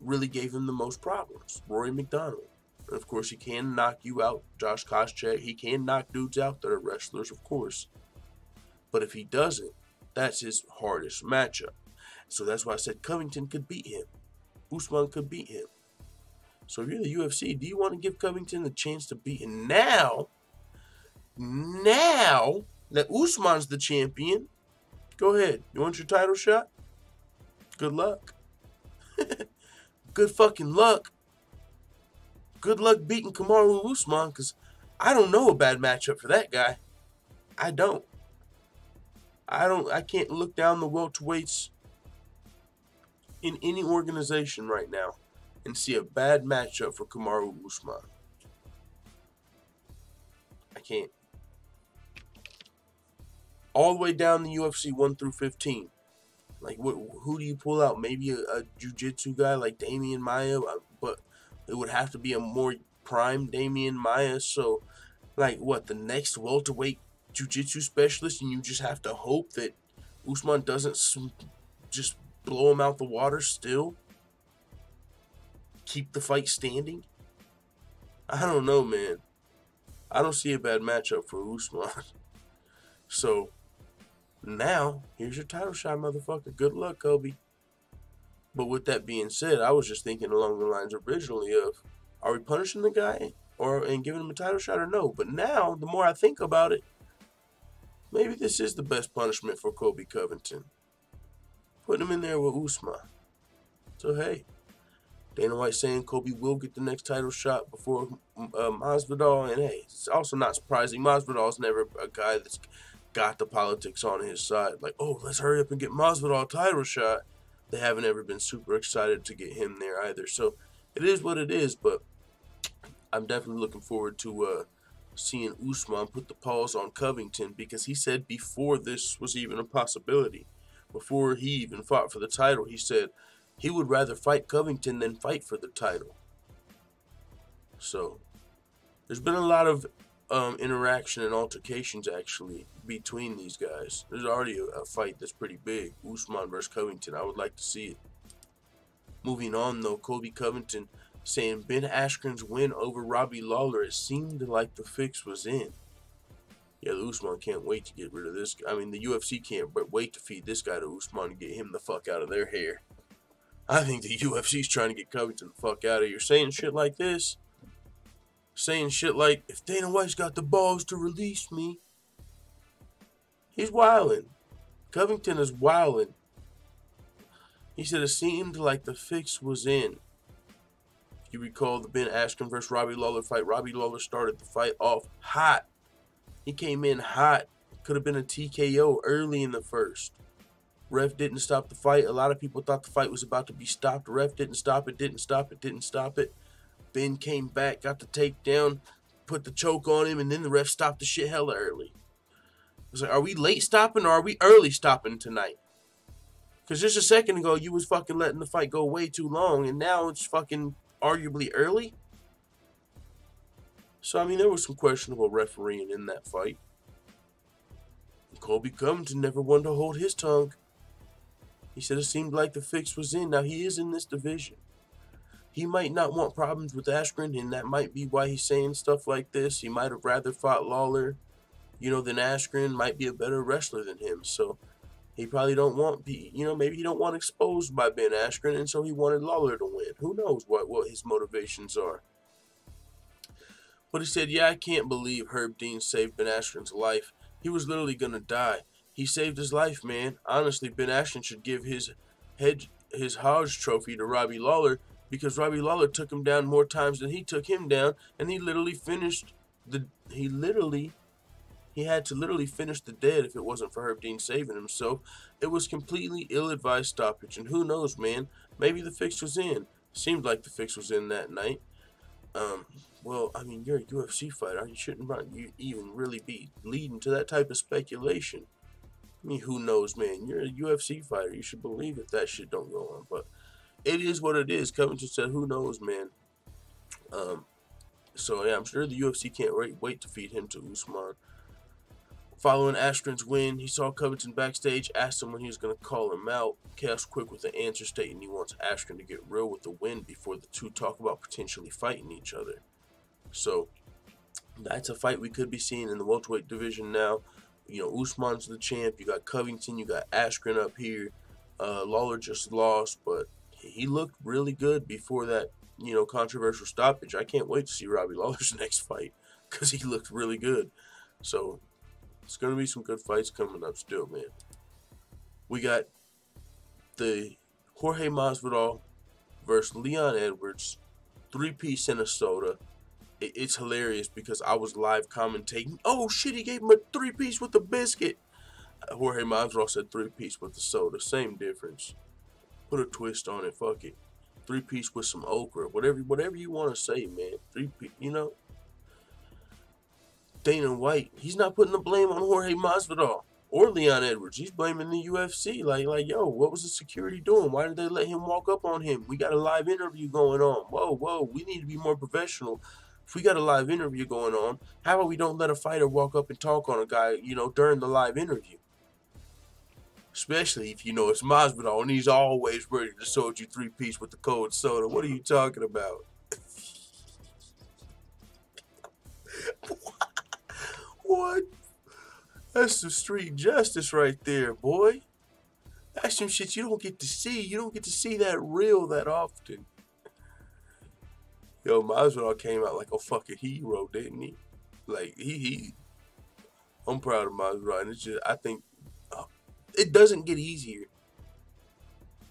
really gave him the most problems, Rory McDonald. And of course, he can knock you out, Josh Koscheck. He can knock dudes out that are wrestlers, of course. But if he doesn't, that's his hardest matchup. So that's why I said Covington could beat him. Usman could beat him. So if you're the UFC, do you want to give Covington the chance to beat him now that Usman's the champion? Go ahead. You want your title shot? Good luck. Good fucking luck. Good luck beating Kamaru Usman, because I don't know a bad matchup for that guy. I don't. I can't look down the welterweights in any organization right now and see a bad matchup for Kamaru Usman. I can't. All the way down the UFC 1 through 15. Like, who do you pull out? Maybe a jiu-jitsu guy like Damian Maia, but it would have to be a more prime Damian Maia. So, like, what, the next welterweight jiu-jitsu specialist, and you just have to hope that Usman doesn't just blow him out the water still? Keep the fight standing? I don't know, man. I don't see a bad matchup for Usman. So, now, here's your title shot, motherfucker. Good luck, Kobe. But with that being said, I was just thinking along the lines originally of, are we punishing the guy and giving him a title shot or no? But now, the more I think about it, maybe this is the best punishment for Colby Covington. Putting him in there with Usman. So, hey, Dana White saying Kobe will get the next title shot before Masvidal. And, hey, it's also not surprising. Masvidal's never a guy that's got the politics on his side. Like, oh, let's hurry up and get Masvidal a title shot. They haven't ever been super excited to get him there either. So, it is what it is, but I'm definitely looking forward to seeing Usman put the pause on Covington, because he said before this was even a possibility, before he even fought for the title, he said he would rather fight Covington than fight for the title. So, there's been a lot of interaction and altercations, actually, between these guys. There's already a fight that's pretty big, Usman versus Covington. I would like to see it. Moving on, though, Colby Covington saying Ben Askren's win over Robbie Lawler, it seemed like the fix was in. Yeah, the Usman can't wait to get rid of this guy. I mean, the UFC can't wait to feed this guy to Usman and get him the fuck out of their hair. I think the UFC's trying to get Covington the fuck out of here. Saying shit like this, saying shit like, if Dana White's got the balls to release me, he's wildin'. Covington is wildin'. He said it seemed like the fix was in. If you recall the Ben Askren versus Robbie Lawler fight, Robbie Lawler started the fight off hot. He came in hot. Could have been a TKO early in the first. Ref didn't stop the fight. A lot of people thought the fight was about to be stopped. Ref didn't stop it, didn't stop it. Ben came back, got the takedown, put the choke on him, and then the ref stopped the shit hella early. I was like, are we late stopping or are we early stopping tonight? Because just a second ago, you was fucking letting the fight go way too long, and now it's fucking arguably early. So, I mean, there was some questionable refereeing in that fight. Colby Covington never wanted to hold his tongue. He said it seemed like the fix was in. Now, he is in this division. He might not want problems with Askren, and that might be why he's saying stuff like this. He might have rather fought Lawler, than Askren. Might be a better wrestler than him. So, he probably don't want, maybe he don't want exposed by Ben Askren, and so he wanted Lawler to win. Who knows what his motivations are. But he said, yeah, I can't believe Herb Dean saved Ben Askren's life. He was literally going to die. He saved his life, man. Honestly, Ben Askren should give his Hodge trophy to Robbie Lawler, because Robbie Lawler took him down more times than he took him down, and he had to literally finish the dead if it wasn't for Herb Dean saving himself. It was completely ill-advised stoppage, and who knows, man? Maybe the fix was in. Seemed like the fix was in that night. Well, I mean, you're a UFC fighter. You shouldn't even really be leading to that type of speculation. I mean, who knows, man? You're a UFC fighter. You should believe if that shit don't go on. But it is what it is. Covington said, who knows, man? So, yeah, I'm sure the UFC can't wait to feed him to Usman. Following Askren's win, he saw Covington backstage, asked him when he was going to call him out. Chaos quick with the answer, stating he wants Askren to get real with the win before the two talk about potentially fighting each other. So, that's a fight we could be seeing in the welterweight division now. Usman's the champ. You got Covington. You got Askren up here. Lawler just lost, but he looked really good before that, controversial stoppage. I can't wait to see Robbie Lawler's next fight, because he looked really good. So, it's going to be some good fights coming up still, man. We got the Jorge Masvidal versus Leon Edwards, 3-piece in a soda. It's hilarious because I was live commentating. Oh, shit, he gave him a 3-piece with a biscuit. Jorge Masvidal said 3-piece with the soda. Same difference. Put a twist on it. Fuck it. 3-piece with some okra. Whatever you want to say, man. 3-piece, Dana White, he's not putting the blame on Jorge Masvidal. Or Leon Edwards. He's blaming the UFC. Like, yo, what was the security doing? Why did they let him walk up on him? We got a live interview going on. Whoa, we need to be more professional. If we got a live interview going on, how about we don't let a fighter walk up and talk on a guy, during the live interview? Especially if it's Masvidal and he's always ready to sold you 3-piece with the cold soda. What are you talking about? What? That's some street justice right there, boy. That's some shit you don't get to see. You don't get to see that real that often. Yo, Masvidal came out like a fucking hero, didn't he? Like, I'm proud of Masvidal, and it's just, I think, it doesn't get easier.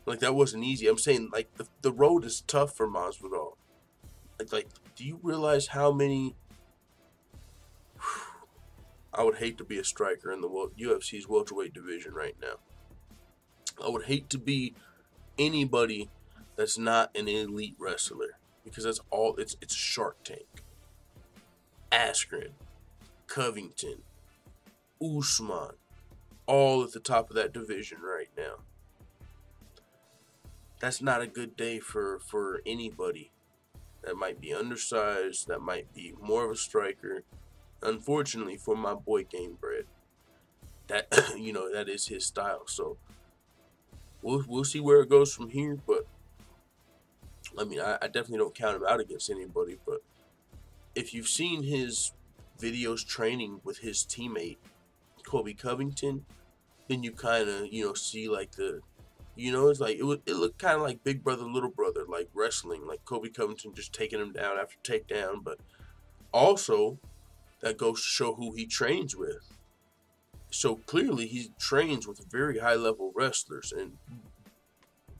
Like, that wasn't easy. I'm saying, like, the road is tough for Masvidal. Like, do you realize how many... I would hate to be a striker in the UFC's welterweight division right now. I would hate to be anybody that's not an elite wrestler, because that's all. It's Shark Tank, Askren, Covington, Usman, all at the top of that division right now. That's not a good day for anybody that might be undersized, that might be more of a striker. Unfortunately for my boy Gamebred, that that is his style. So we'll see where it goes from here. But I mean, I definitely don't count him out against anybody. But if you've seen his videos training with his teammate Colby Covington, then you kind of see like the it's like it looked kind of like big brother little brother, like wrestling, like Colby Covington just taking him down after takedown. But also, that goes to show who he trains with. So clearly he trains with very high level wrestlers,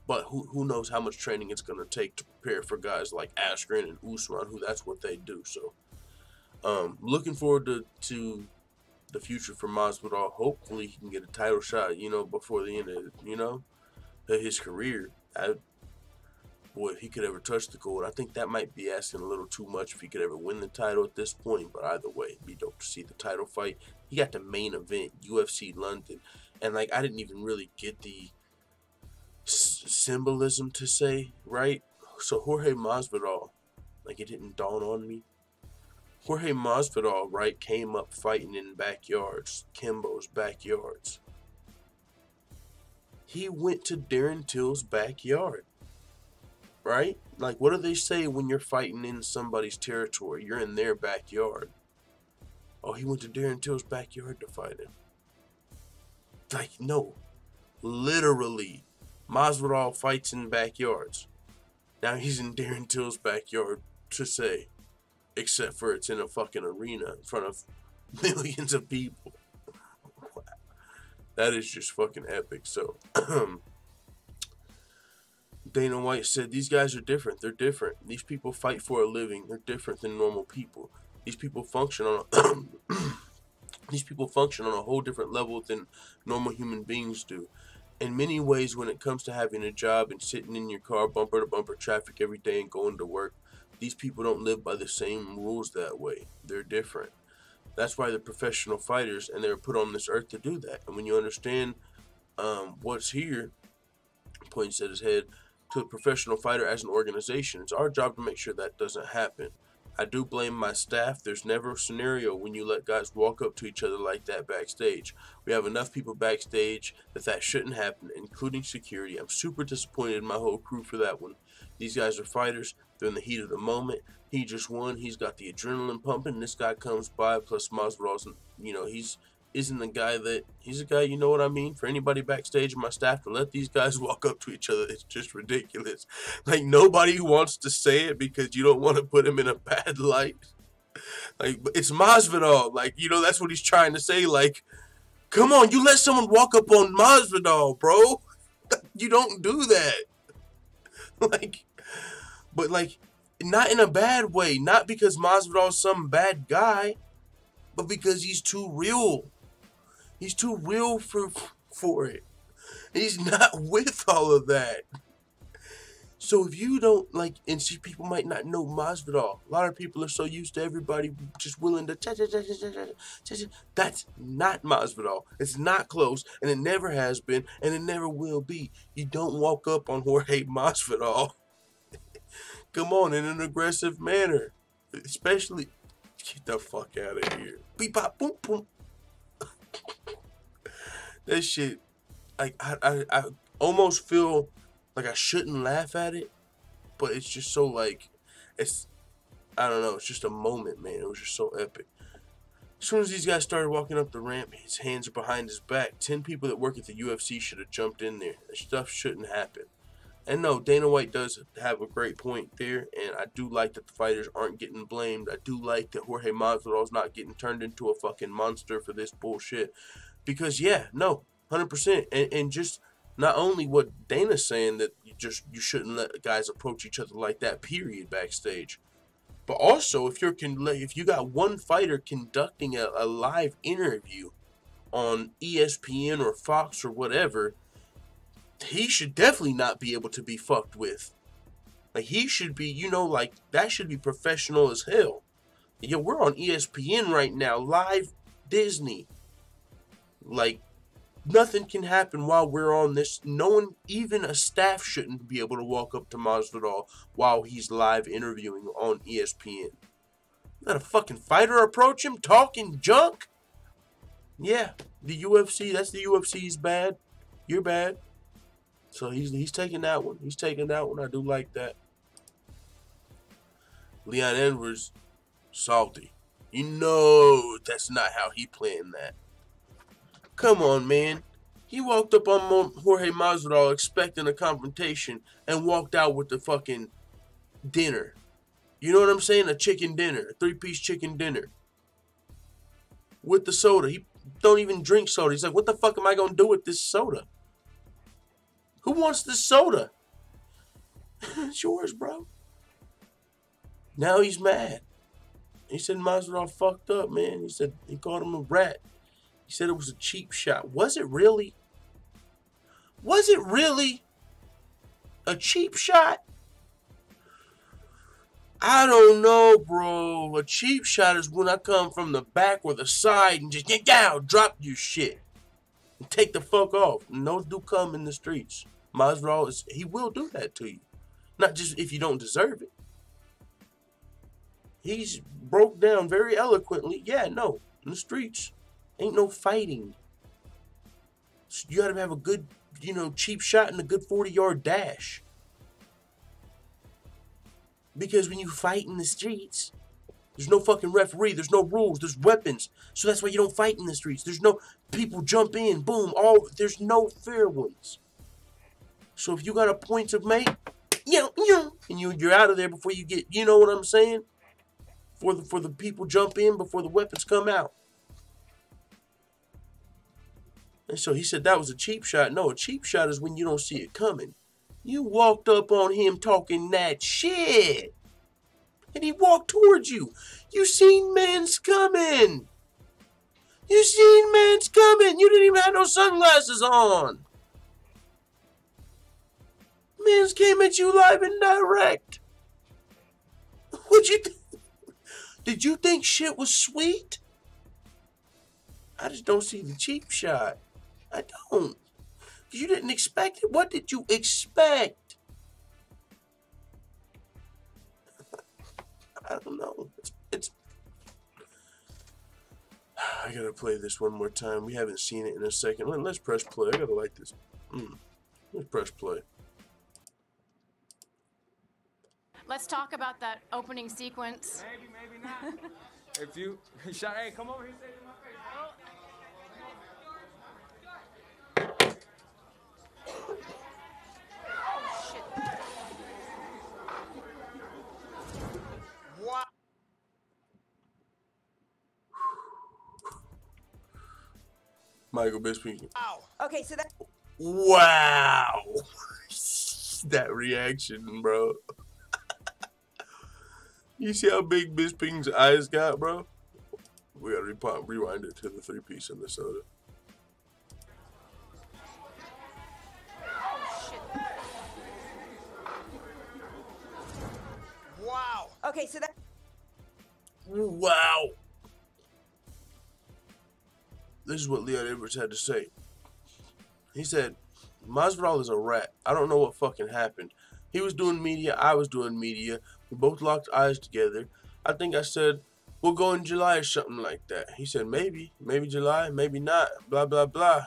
but who knows how much training it's going to take to prepare for guys like Askren and Usman, who that's what they do. So looking forward to the future for Masvidal. Hopefully he can get a title shot, before the end of his career. Boy, if he could ever touch the gold, I think that might be asking a little too much if he could ever win the title at this point. But either way, it'd be dope to see the title fight. He got the main event, UFC London. And, like, I didn't even really get the symbolism to say, right? So Jorge Masvidal, like, it didn't dawn on me. Jorge Masvidal, right, came up fighting in backyards, Kimbo's backyards. He went to Darren Till's backyard. Right? Like, what do they say when you're fighting in somebody's territory? You're in their backyard. Oh, he went to Darren Till's backyard to fight him. Like, no. Literally. Masvidal fights in backyards. Now he's in Darren Till's backyard to say. Except for it's in a fucking arena in front of millions of people. That is just fucking epic. So, Dana White said, these guys are different. They're different. These people fight for a living. They're different than normal people. These people function on a whole different level than normal human beings do. In many ways, when it comes to having a job and sitting in your car bumper to bumper traffic every day and going to work, these people don't live by the same rules that way. They're different. That's why they're professional fighters, and they're put on this earth to do that. And when you understand what's here, points at his head, to a professional fighter as an organization, it's our job to make sure that doesn't happen. I do blame my staff. There's never a scenario when you let guys walk up to each other like that backstage. We have enough people backstage that shouldn't happen, including security. I'm super disappointed in my whole crew for that one. These guys are fighters. They're in the heat of the moment. He just won. He's got the adrenaline pumping. This guy comes by, plus Masvidal's, he's a guy, you know what I mean? For anybody backstage in my staff to let these guys walk up to each other, it's just ridiculous. Like, nobody wants to say it because you don't want to put him in a bad light. Like, it's Masvidal. Like, that's what he's trying to say. Like, come on, you let someone walk up on Masvidal, bro. You don't do that. But not in a bad way. Not because Masvidal's some bad guy, but because he's too real. He's too real for it. He's not with all of that. So if you don't like, and see, people might not know Masvidal. A lot of people are so used to everybody just willing to. That's not Masvidal. It's not close, and it never has been, and it never will be. You don't walk up on Jorge Masvidal. Come on, in an aggressive manner, especially. Get the fuck out of here. Beep pop boom boom. That shit, like I almost feel like I shouldn't laugh at it, but it's just so like, I don't know, it's just a moment, man. It was just so epic. As soon as these guys started walking up the ramp, his hands are behind his back. 10 people that work at the UFC should have jumped in there. That stuff shouldn't happen. And no, Dana White does have a great point there, and I do like that the fighters aren't getting blamed. I do like that Jorge Masvidal's not getting turned into a fucking monster for this bullshit. Because, yeah, no, 100%. And just not only what Dana's saying, that you shouldn't let guys approach each other like that, period, backstage. But also, if you got one fighter conducting a live interview on ESPN or Fox or whatever, he should definitely not be able to be fucked with. Like, he should be, like, that should be professional as hell. Yo, we're on ESPN right now, live Disney. Like, nothing can happen while we're on this. No one, even a staff, shouldn't be able to walk up to Masvidal while he's live interviewing on ESPN. Let a fucking fighter approach him talking junk? Yeah, the UFC, that's the UFC's bad. You're bad. So he's taking that one. He's taking that one. I do like that. Leon Edwards, salty. You know that's not how he planned that. Come on, man. He walked up on Jorge Masvidal expecting a confrontation and walked out with the fucking dinner. You know what I'm saying? A chicken dinner. A 3-piece chicken dinner. With the soda. He don't even drink soda. He's like, what the fuck am I going to do with this soda? Who wants this soda? It's yours, bro. Now he's mad. He said Masvidal fucked up, man. He said he called him a rat. He said it was a cheap shot. Was it really? Was it really a cheap shot? I don't know, bro. A cheap shot is when I come from the back or the side and just drop you shit and take the fuck off. And those do come in the streets. Masvidal, he will do that to you. Not just if you don't deserve it. He's broke down very eloquently. Yeah, no. In the streets, ain't no fighting. So you got to have a good, cheap shot and a good 40-yard dash. Because when you fight in the streets, there's no fucking referee. There's no rules. There's weapons. So that's why you don't fight in the streets. There's no people jump in. Boom. There's no fair ones. So if you got a point to make, and you're out of there before you get, you know what I'm saying? For the people jump in before the weapons come out. And so he said that was a cheap shot. No, a cheap shot is when you don't see it coming. You walked up on him talking that shit. And he walked towards you. You seen man's coming. You seen man's coming. You didn't even have no sunglasses on. Mans came at you live and direct. What'd you think? Did you think shit was sweet? I just don't see the cheap shot. I don't. You didn't expect it. What did you expect? I don't know. It's. I gotta play this one more time. We haven't seen it in a second. Let's press play. I gotta like this. Let's press play. Let's talk about that opening sequence. Maybe not. If you shot, hey, come over here, say it in my face. Oh, shit. What? Michael Bisping. Okay, so that. Wow. That reaction, bro. You see how big Bisping's eyes got, bro? We gotta rewind it to the 3-piece in the soda. Oh, shit. Okay, so that. Wow. This is what Leon Edwards had to say. He said, Masvidal is a rat. I don't know what fucking happened. He was doing media. I was doing media. We both locked eyes together. I think I said, we'll go in July or something like that. He said, maybe July, maybe not, blah, blah, blah.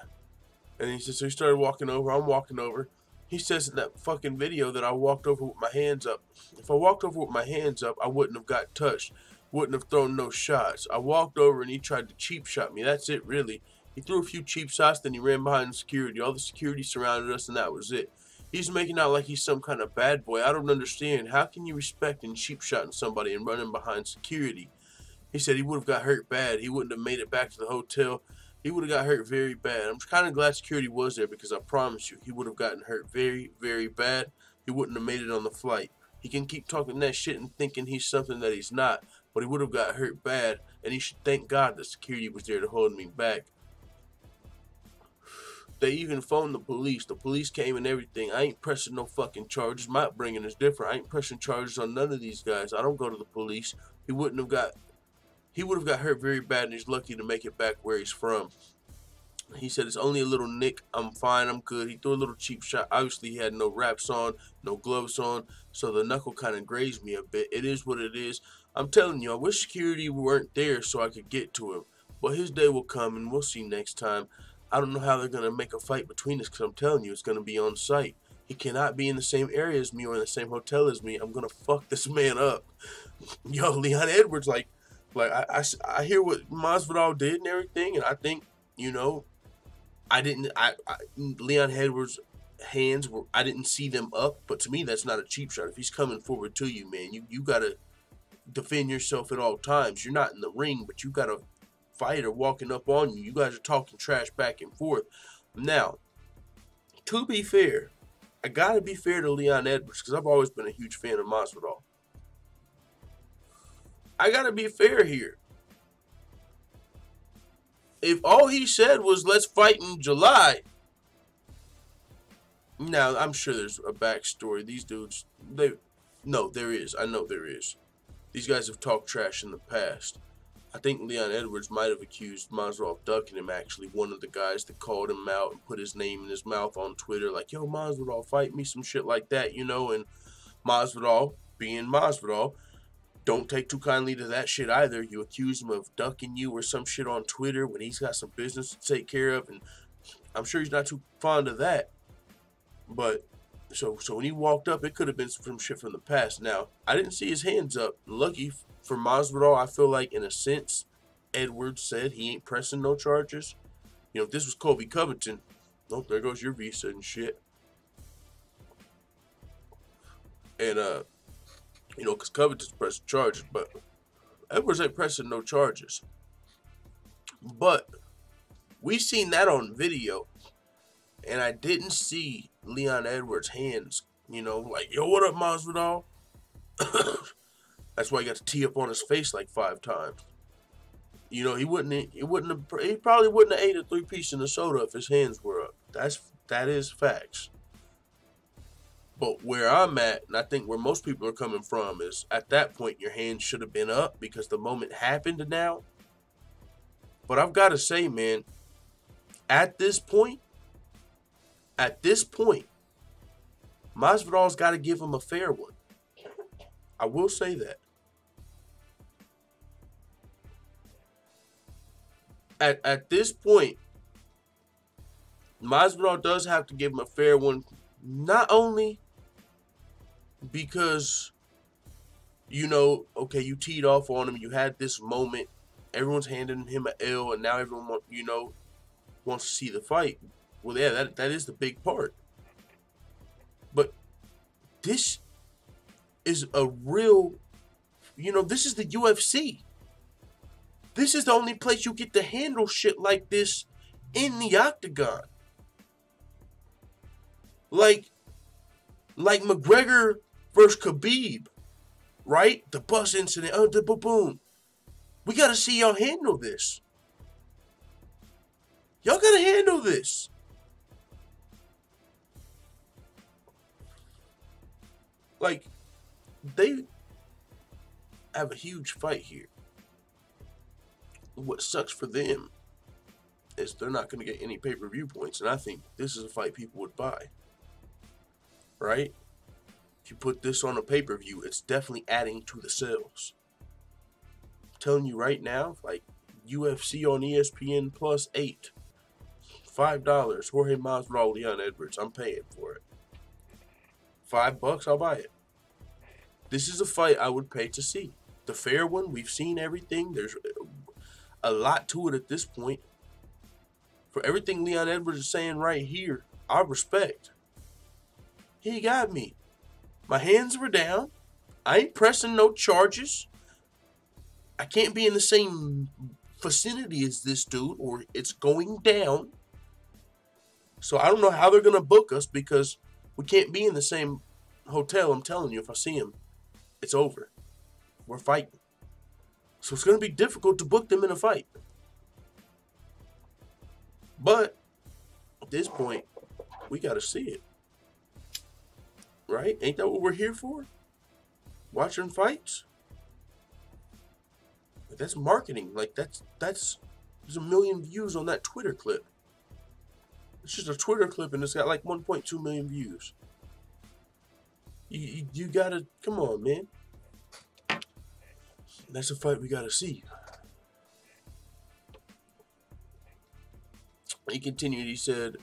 And he said, so he started walking over. I'm walking over. He says in that fucking video that I walked over with my hands up. If I walked over with my hands up, I wouldn't have got touched. Wouldn't have thrown no shots. I walked over and he tried to cheap shot me. That's it, really. He threw a few cheap shots, then he ran behind security. All the security surrounded us, and that was it. He's making out like he's some kind of bad boy. I don't understand. How can you respect and cheap shotting somebody and running behind security? He said he would have got hurt bad. He wouldn't have made it back to the hotel. He would have got hurt very bad. I'm kind of glad security was there because I promise you, he would have gotten hurt very, very bad. He wouldn't have made it on the flight. He can keep talking that shit and thinking he's something that he's not, but he would have got hurt bad, and he should thank God that security was there to hold me back. They even phoned the police. The police came and everything. I ain't pressing no fucking charges. My upbringing is different. I ain't pressing charges on none of these guys. I don't go to the police. He would have got hurt very bad, and he's lucky to make it back where he's from. He said, it's only a little nick. I'm fine. I'm good. He threw a little cheap shot. Obviously, he had no wraps on, no gloves on, so the knuckle kind of grazed me a bit. It is what it is. I'm telling you, I wish security weren't there so I could get to him. But his day will come, and we'll see next time. I don't know how they're going to make a fight between us because I'm telling you, it's going to be on site. He cannot be in the same area as me or in the same hotel as me. I'm going to fuck this man up. Yo, Leon Edwards, like I hear what Masvidal did and everything, and I think, you know, Leon Edwards' hands were, I didn't see them up, but to me, that's not a cheap shot. If he's coming forward to you, man, you got to defend yourself at all times. You're not in the ring, but you got a fighter walking up on you. You guys are talking trash back and forth. Now, to be fair, I got to be fair to Leon Edwards because I've always been a huge fan of Masvidal. I got to be fair here. If all he said was, let's fight in July. Now, I'm sure there's a backstory. These dudes, no, there is. I know there is. These guys have talked trash in the past. I think Leon Edwards might have accused Masvidal of ducking him, actually. One of the guys that called him out and put his name in his mouth on Twitter, like, yo, Masvidal, fight me, some shit like that, you know, and Masvidal, being Masvidal, don't take too kindly to that shit either. You accuse him of ducking you or some shit on Twitter when he's got some business to take care of, and I'm sure he's not too fond of that. But, so when he walked up, it could have been some shit from the past. Now, I didn't see his hands up. Lucky for Masvidal, I feel like, in a sense, Edwards said he ain't pressing no charges. You know, if this was Colby Covington, oh, there goes your visa and shit. And, you know, because Covington's pressing charges, but Edwards ain't pressing no charges. But we seen that on video, and I didn't see Leon Edwards' hands, you know, like, yo, what up, Masvidal? That's why he got to tee up on his face like 5 times. You know, he probably wouldn't have ate a 3-piece in the soda if his hands were up. That is facts. But where I'm at, and I think where most people are coming from, is at that point your hands should have been up because the moment happened now. But I've got to say, man, at this point, Masvidal's got to give him a fair one. I will say that. At this point, Masvidal does have to give him a fair one, not only because, you know, okay, you teed off on him, you had this moment, everyone's handing him an L, and now everyone, you know, wants to see the fight. Well, yeah, that is the big part. But this is a real, you know, this is the UFC. This is the only place you get to handle shit like this in the octagon. Like McGregor versus Khabib, right? The bus incident, the boom. We got to see y'all handle this. Y'all got to handle this. Like, have a huge fight here. What sucks for them is they're not going to get any pay-per-view points, and I think this is a fight people would buy. Right? If you put this on a pay-per-view, it's definitely adding to the sales. I'm telling you right now, like UFC on ESPN plus 8, $5, Jorge Masvidal, Leon Edwards, I'm paying for it. $5, I'll buy it. This is a fight I would pay to see. The fair one, we've seen everything. There's a lot to it at this point. For everything Leon Edwards is saying right here, I respect. He got me. My hands were down. I ain't pressing no charges. I can't be in the same vicinity as this dude, or it's going down. So I don't know how they're going to book us, because we can't be in the same hotel. I'm telling you, if I see him, it's over. We're fighting. So it's going to be difficult to book them in a fight. But at this point, we got to see it. Right? Ain't that what we're here for? Watching fights? That's marketing. Like, there's a million views on that Twitter clip. It's just a Twitter clip, and it's got like 1.2 million views. You gotta, come on, man. That's a fight we gotta see. He continued, he said,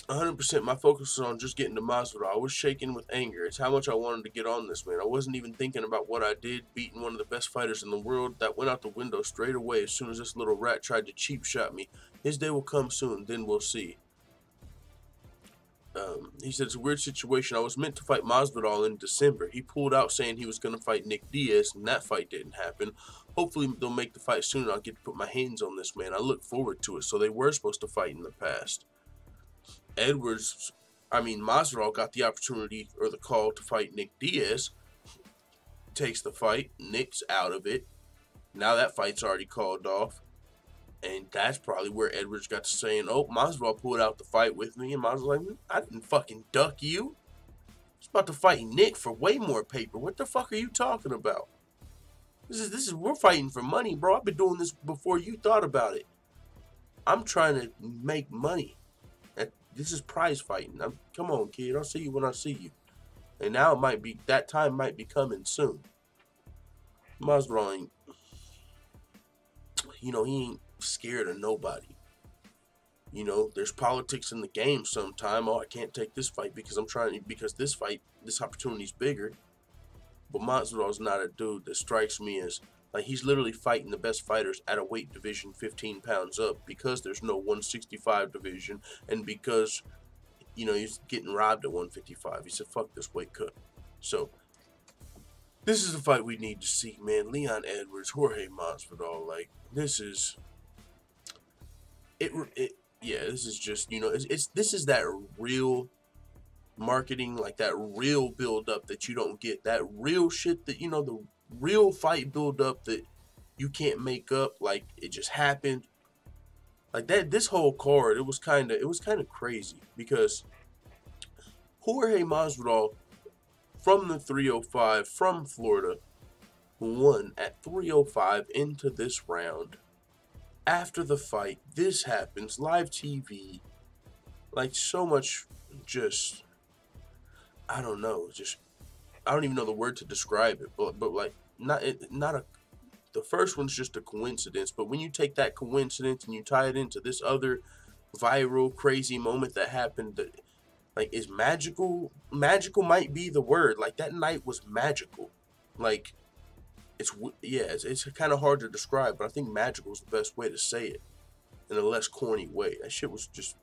100% my focus was on just getting to Masvidal. I was shaking with anger. It's how much I wanted to get on this man. I wasn't even thinking about what I did, beating one of the best fighters in the world. That went out the window straight away as soon as this little rat tried to cheap shot me. His day will come soon, then we'll see. He said, it's a weird situation. I was meant to fight Masvidal in December. He pulled out saying he was going to fight Nick Diaz, and that fight didn't happen. Hopefully they'll make the fight soon, and I'll get to put my hands on this man. I look forward to it. So they were supposed to fight in the past. Masvidal got the opportunity or the call to fight Nick Diaz. Takes the fight. Nick's out of it. Now that fight's already called off. And that's probably where Edwards got to saying, oh, Masvidal pulled out the fight with me. And Masvidal like, I didn't fucking duck you. I was about to fight Nick for way more paper. What the fuck are you talking about? We're fighting for money, bro. I've been doing this before you thought about it. I'm trying to make money. This is prize fighting. Come on, kid. I'll see you when I see you. And now that time might be coming soon. Masvidal ain't, he ain't scared of nobody. There's politics in the game sometime. Oh, I can't take this fight because this opportunity's bigger. But Masvidal's not a dude that strikes me as, like, he's literally fighting the best fighters at a weight division 15 pounds up, because there's no 165 division, and because, he's getting robbed at 155. He said, fuck this weight cut. So, this is the fight we need to see, man. Leon Edwards, Jorge Masvidal, like, this is just, this is that real marketing, like that real build up that you don't get, that real shit that, the real fight build up that you can't make up, like it just happened. Like that, this whole card, it was kind of crazy, because Jorge Masvidal from the 305 from Florida won at 305 into this round. After the fight, this happens, live TV, like so much just, I don't know, I don't even know the word to describe it, but like, the first one's just a coincidence, but when you take that coincidence and you tie it into this other viral, crazy moment that happened, that, like, is magical might be the word. Like, that night was magical. Like, it's kind of hard to describe, but I think magical is the best way to say it in a less corny way. That shit was just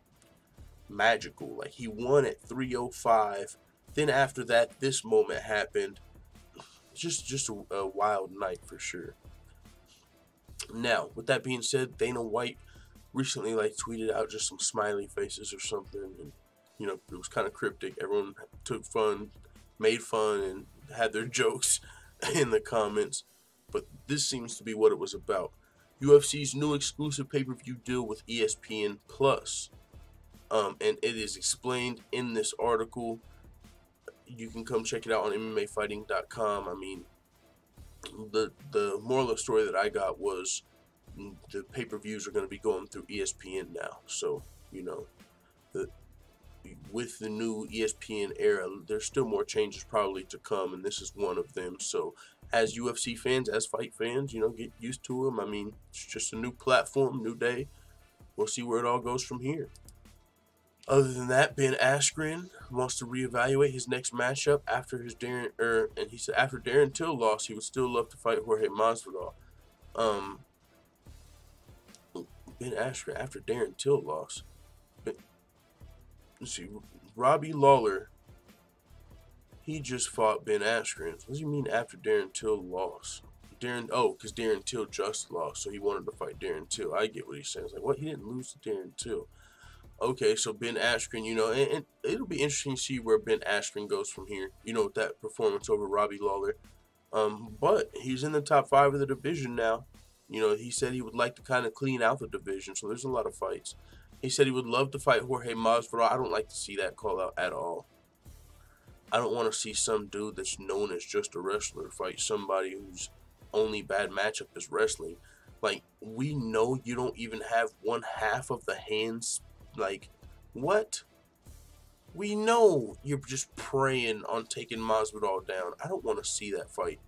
magical. Like, he won at 305. Then after that, this moment happened. Just a wild night for sure. Now, with that being said, Dana White recently tweeted out just some smiley faces or something, and it was kind of cryptic. Everyone took fun, made fun, and had their jokes in the comments, but this seems to be what it was about. UFC's new exclusive pay-per-view deal with ESPN Plus, and it is explained in this article. You can come check it out on MMAfighting.com. I mean, the moral of the story that I got was the pay-per-views are going to be going through ESPN now. So, you know, with the new ESPN era, there's still more changes probably to come, and this is one of them. So, as UFC fans, as fight fans, you know, get used to them. I mean, it's just a new platform, new day. We'll see where it all goes from here. Other than that, Ben Askren wants to reevaluate his next matchup after his and he said after Darren Till lost, he would still love to fight Jorge Masvidal. Ben Askren after Darren Till lost. Let's see, Robbie Lawler. He just fought Ben Askren. What does he mean after Darren Till lost? Because Darren Till just lost, so he wanted to fight Darren Till. I get what he's saying. It's like, what? He didn't lose to Darren Till. Okay, so Ben Askren, you know, and it'll be interesting to see where Ben Askren goes from here, you know, with that performance over Robbie Lawler. But he's in the top 5 of the division now. You know, he said he would like to kind of clean out the division, so there's a lot of fights. He said he would love to fight Jorge Masvidal. I don't like to see that call out at all. I don't want to see some dude that's known as just a wrestler fight somebody whose only bad matchup is wrestling. Like, we know you don't even have one half of the hands. Like, what? We know you're just preying on taking Masvidal down. I don't want to see that fight.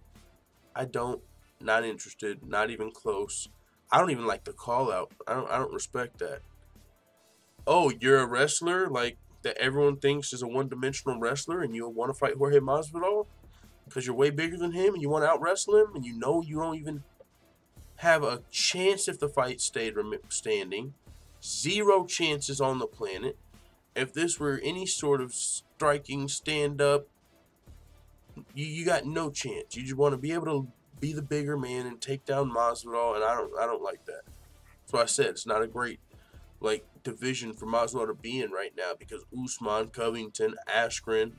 I don't. Not interested. Not even close. I don't even like the call out. I don't respect that. Oh, you're a wrestler? Like, that everyone thinks is a one-dimensional wrestler, and you want to fight Jorge Masvidal because you're way bigger than him and you want to out-wrestle him, and you know you don't even have a chance if the fight stayed standing. 0 chances on the planet. If this were any sort of striking stand-up, you got no chance. You just want to be able to be the bigger man and take down Masvidal, and I don't like that. That's why I said it's not a great division for Masvidal to be in right now, because Usman, Covington, Askren,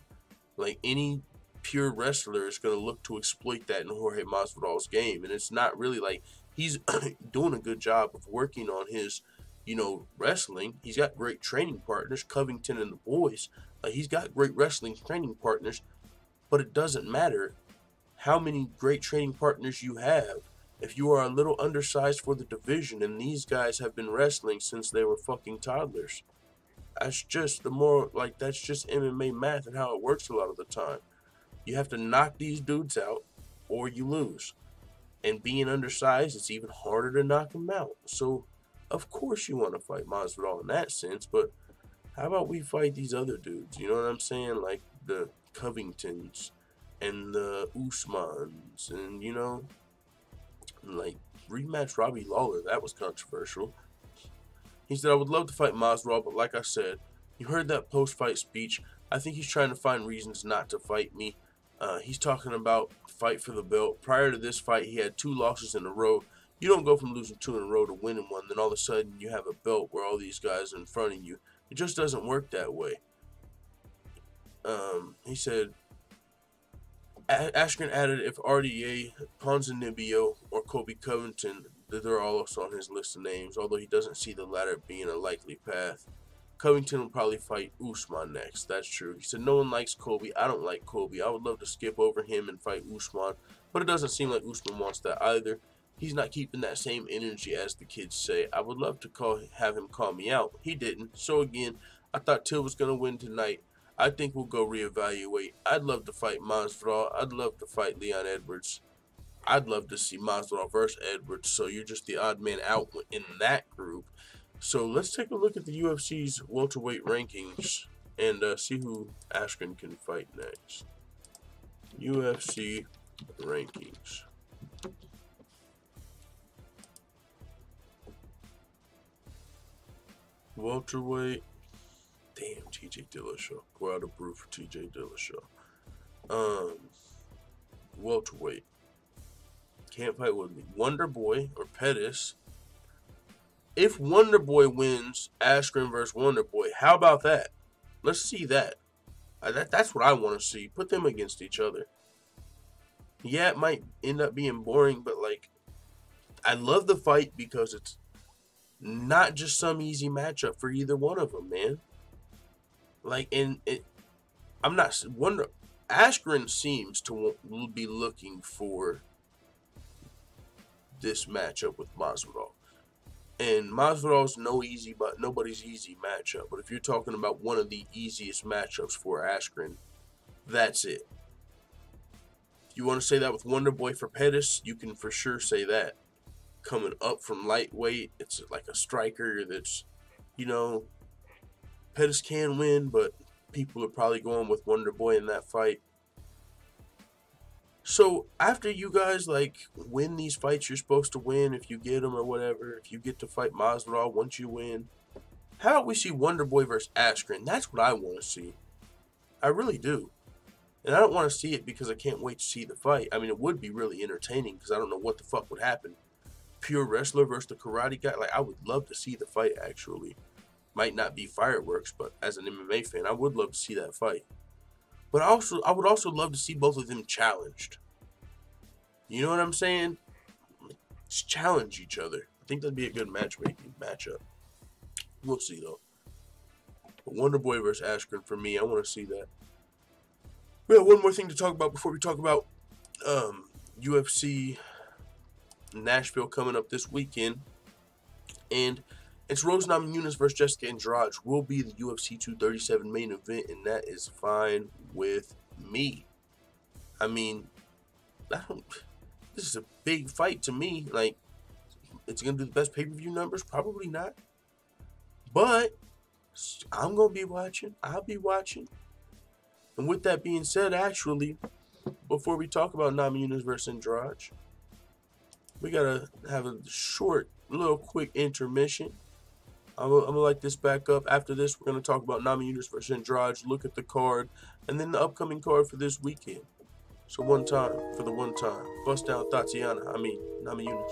any pure wrestler is going to look to exploit that in Jorge Masvidal's game, and it's not really like he's doing a good job of working on his, wrestling. He's got great training partners, Covington and the boys. He's got great wrestling training partners, but it doesn't matter how many great training partners you have if you are a little undersized for the division, and these guys have been wrestling since they were fucking toddlers. That's just that's just MMA math and how it works a lot of the time. You have to knock these dudes out or you lose. And being undersized, it's even harder to knock them out. So, of course you want to fight Masvidal in that sense, but how about we fight these other dudes? You know what I'm saying? Like the Covingtons and the Usmans and, rematch Robbie Lawler. That was controversial. He said, I would love to fight Masvidal, but like I said, you heard that post-fight speech. I think he's trying to find reasons not to fight me. He's talking about fight for the belt. Prior to this fight, he had 2 losses in a row. You don't go from losing 2 in a row to winning one, then all of a sudden you have a belt where all these guys are in front of you. It just doesn't work that way. He said, Askren added, if RDA, Ponzinibbio, or Colby Covington, they're also on his list of names, although he doesn't see the latter being a likely path. Covington will probably fight Usman next. That's true. He said, no one likes Colby. I don't like Colby. I would love to skip over him and fight Usman, but it doesn't seem like Usman wants that either. He's not keeping that same energy, as the kids say. I would love to have him call me out. He didn't. So again, I thought Till was going to win tonight. I think we'll go reevaluate. I'd love to fight Masvidal. I'd love to fight Leon Edwards. I'd love to see Masvidal versus Edwards. So you're just the odd man out in that group. So let's take a look at the UFC's welterweight rankings and see who Askren can fight next. UFC rankings. Welterweight. Damn, TJ Dillashaw. Go out a brew for TJ Dillashaw. Welterweight. Can't fight with me. Wonder Boy or Pettis. If Wonder Boy wins Askren versus Wonder Boy, how about that? Let's see that. That's what I want to see. Put them against each other. Yeah, it might end up being boring, but I love the fight because it's not just some easy matchup for either one of them, man. Askren seems to be looking for this matchup with Masvidal. And Masvidal's nobody's easy matchup. But if you're talking about one of the easiest matchups for Askren, that's it. If you want to say that with Wonderboy for Pettis, you can for sure say that. Coming up from lightweight, it's like a striker that's, you know, Pettis can win, but people are probably going with Wonderboy in that fight. So after you guys like win these fights you're supposed to win, if you get them or whatever, if you get to fight Masvidal once you win, how about we see Wonderboy versus Askren? That's what I want to see. I really do. And I don't want to see it because I can't wait to see the fight. I mean, it would be really entertaining because I don't know what the fuck would happen. Pure wrestler versus the karate guy. Like, I would love to see the fight, actually. Might not be fireworks, but as an MMA fan, I would love to see that fight. But I would also love to see both of them challenged. You know what I'm saying? Just challenge each other. I think that'd be a good matchup. We'll see, though. But Wonderboy versus Askren, for me, I want to see that. We have one more thing to talk about before we talk about UFC Nashville coming up this weekend. And it's Rose Namajunas versus Jessica Andrade will be the UFC 237 main event, and that is fine with me. I mean, this is a big fight to me. Like, it's going to do the best pay-per-view numbers? Probably not. But I'm going to be watching. I'll be watching. And with that being said, actually, before we talk about Namajunas versus Andrade, we got to have a short, little quick intermission. I'm going to light this back up. After this, we're going to talk about Namajunas versus Andrade, look at the card, and then the upcoming card for this weekend. So one time, bust down Namajunas.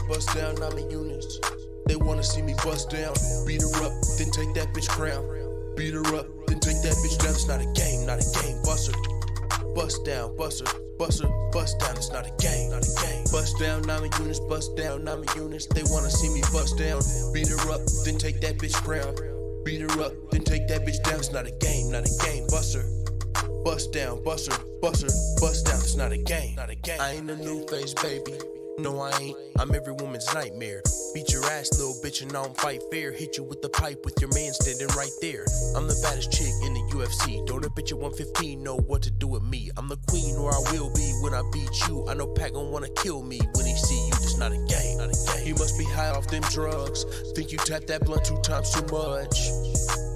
Bust down Namajunas. They wanna see me bust down. Beat her up, then take that bitch crown. Beat her up, then take that bitch down. It's not a game, bust her. Bust down, it's not a game, Bust down Namajunas. They wanna see me bust down. Beat her up, then take that bitch crown. Beat her up, then take that bitch down. It's not a game, bust her. Bust down, it's not a game, I ain't a new face, baby. No, I ain't. I'm every woman's nightmare. Beat your ass, little bitch, and I don't fight fair. Hit you with the pipe with your man standing right there. I'm the baddest chick in the UFC. Don't a bitch at 115 know what to do with me. I'm the queen, or I will be when I beat you. I know Pat gon' wanna kill me when he see you. It's not a game, You must be high off them drugs. Think you tapped that blunt 2 times too much.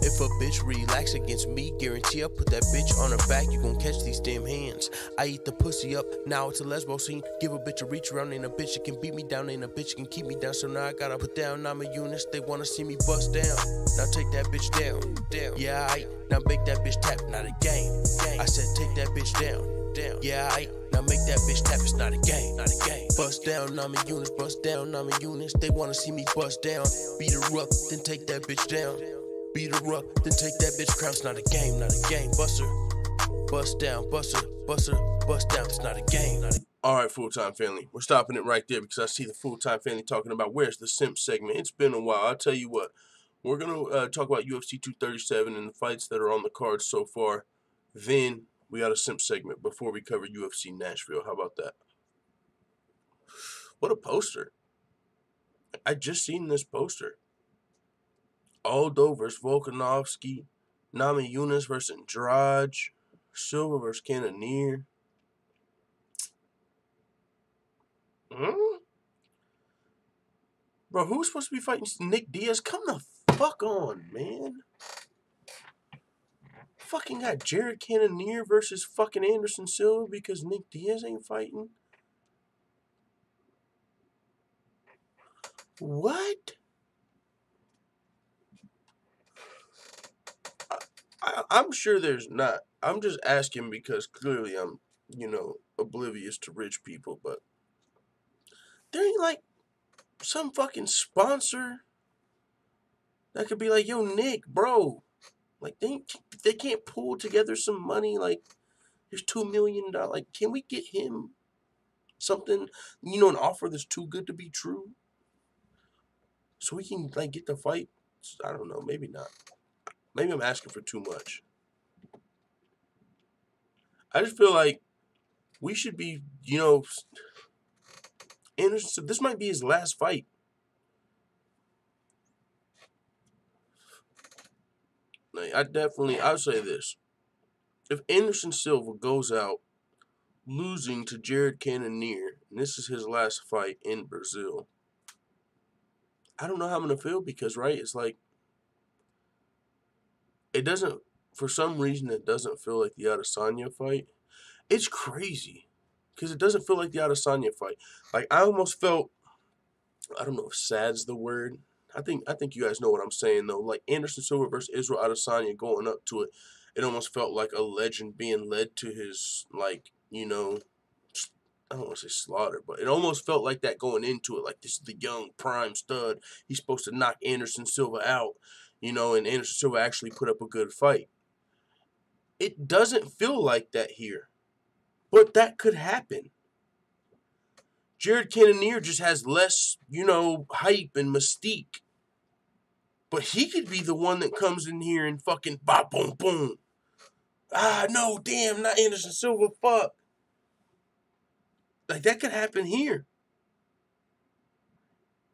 If a bitch relax against me, guarantee I put that bitch on her back, you gon' catch these damn hands. I eat the pussy up, now it's a lesbo scene. Give a bitch a reach around, ain't a bitch that can beat me down, ain't a bitch that can keep me down. So now I gotta put down Namajunas, they wanna see me bust down. Now take that bitch down. Yeah, now make that bitch tap, not a game. I said take that bitch down. Yeah, now make that bitch tap, it's not a game. Bust down Namajunas, they wanna see me bust down. Beat her up, then take that bitch down. Beat her up, then take that bitch crown. It's not a game, Bust her. Bust down, it's not a game. Alright, full-time family. We're stopping it right there because I see the full-time family talking about where's the simp segment. It's been a while. I'll tell you what. We're going to talk about UFC 237 and the fights that are on the card so far. Then we got a simp segment before we cover UFC Nashville. How about that? What a poster. I just seen this poster. Aldo versus Volkanovski, Namajunas versus Andrade, Silva versus Cannonier. Bro, who's supposed to be fighting Nick Diaz? Come the fuck on, man. Fucking got Jared Cannonier versus fucking Anderson Silva because Nick Diaz ain't fighting. What? I'm sure there's not. I'm just asking because clearly I'm, oblivious to rich people, but there ain't like some fucking sponsor that could be like, yo, Nick, bro, like they can't pull together some money. Like, there's $2 million. Like, can we get him Something, you know, an offer that's too good to be true. So we can, like, get the fight. I don't know. Maybe not. Maybe I'm asking for too much. I just feel like we should be, you know, Anderson, this might be his last fight. Like, I'll say this. If Anderson Silva goes out losing to Jared Cannonier, and this is his last fight in Brazil, I don't know how I'm going to feel because, right, it's like, it doesn't, for some reason, it doesn't feel like the Adesanya fight. It's crazy because it doesn't feel like the Adesanya fight. Like, I almost felt, I don't know if sad's the word. I think you guys know what I'm saying, though. Like, Anderson Silva versus Israel Adesanya going up to it, it almost felt like a legend being led to his, like, you know, I don't want to say slaughter, but it almost felt like that going into it. Like, this is the young prime stud. He's supposed to knock Anderson Silva out, you know, and Anderson Silva actually put up a good fight. It doesn't feel like that here, but that could happen. Jared Cannonier just has less, you know, hype and mystique. But he could be the one that comes in here and fucking bop, boom, boom. Ah, no, damn, not Anderson Silva, fuck. Like, that could happen here.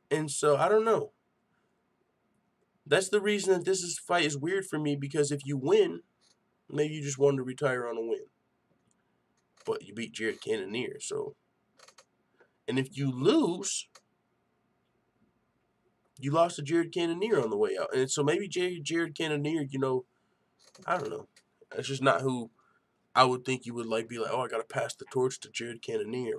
And so, I don't know. That's the reason that this fight is weird for me, because if you win, maybe you just wanted to retire on a win. But you beat Jared Cannonier, so. And if you lose, you lost to Jared Cannonier on the way out. And so maybe Jared Cannonier, you know, I don't know. That's just not who I would think you would like be like, oh, I got to pass the torch to Jared Cannonier.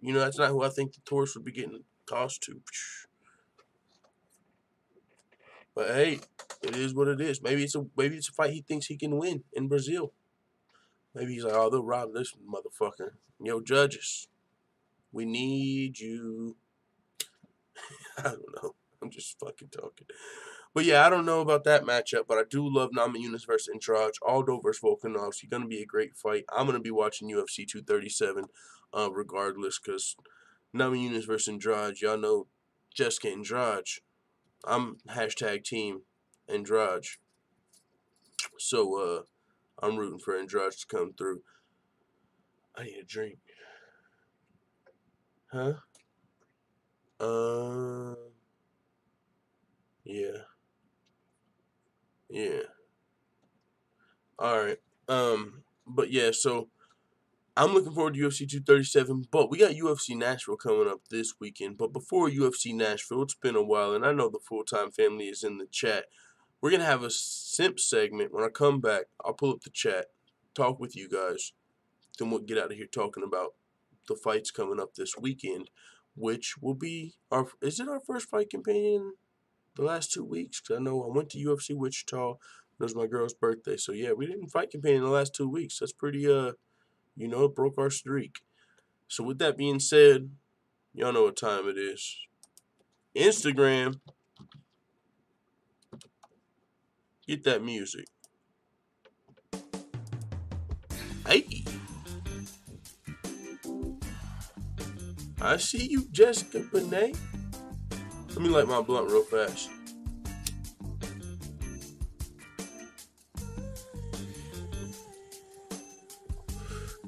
You know, that's not who I think the torch would be getting tossed to. But hey, it is what it is. Maybe it's a fight he thinks he can win in Brazil. Maybe he's like, oh, they'll rob this motherfucker. Yo, judges, we need you. I don't know. I'm just fucking talking. But yeah, I don't know about that matchup, but I do love Namajunas versus Andrade. Aldo versus Volkanovski. Going to be a great fight. I'm going to be watching UFC 237 regardless, because Namajunas versus Andrade, y'all know Jessica Andrade. I'm hashtag team Andrade. So, I'm rooting for Andrade to come through. I need a drink. Huh? Yeah. Yeah. Alright. But yeah, so I'm looking forward to UFC 237, but we got UFC Nashville coming up this weekend. But before UFC Nashville, it's been a while, and I know the full-time family is in the chat. We're going to have a simp segment. When I come back, I'll pull up the chat, talk with you guys, then we'll get out of here talking about the fights coming up this weekend, which will be is it our first fight companion the last 2 weeks? Because I know I went to UFC Wichita. It was my girl's birthday. So, yeah, we didn't fight companion the last 2 weeks. That's pretty, you know, it broke our streak. So, with that being said, y'all know what time it is. Instagram. Get that music. Hey. I see you, Jessica Benet. Let me light my blunt real fast.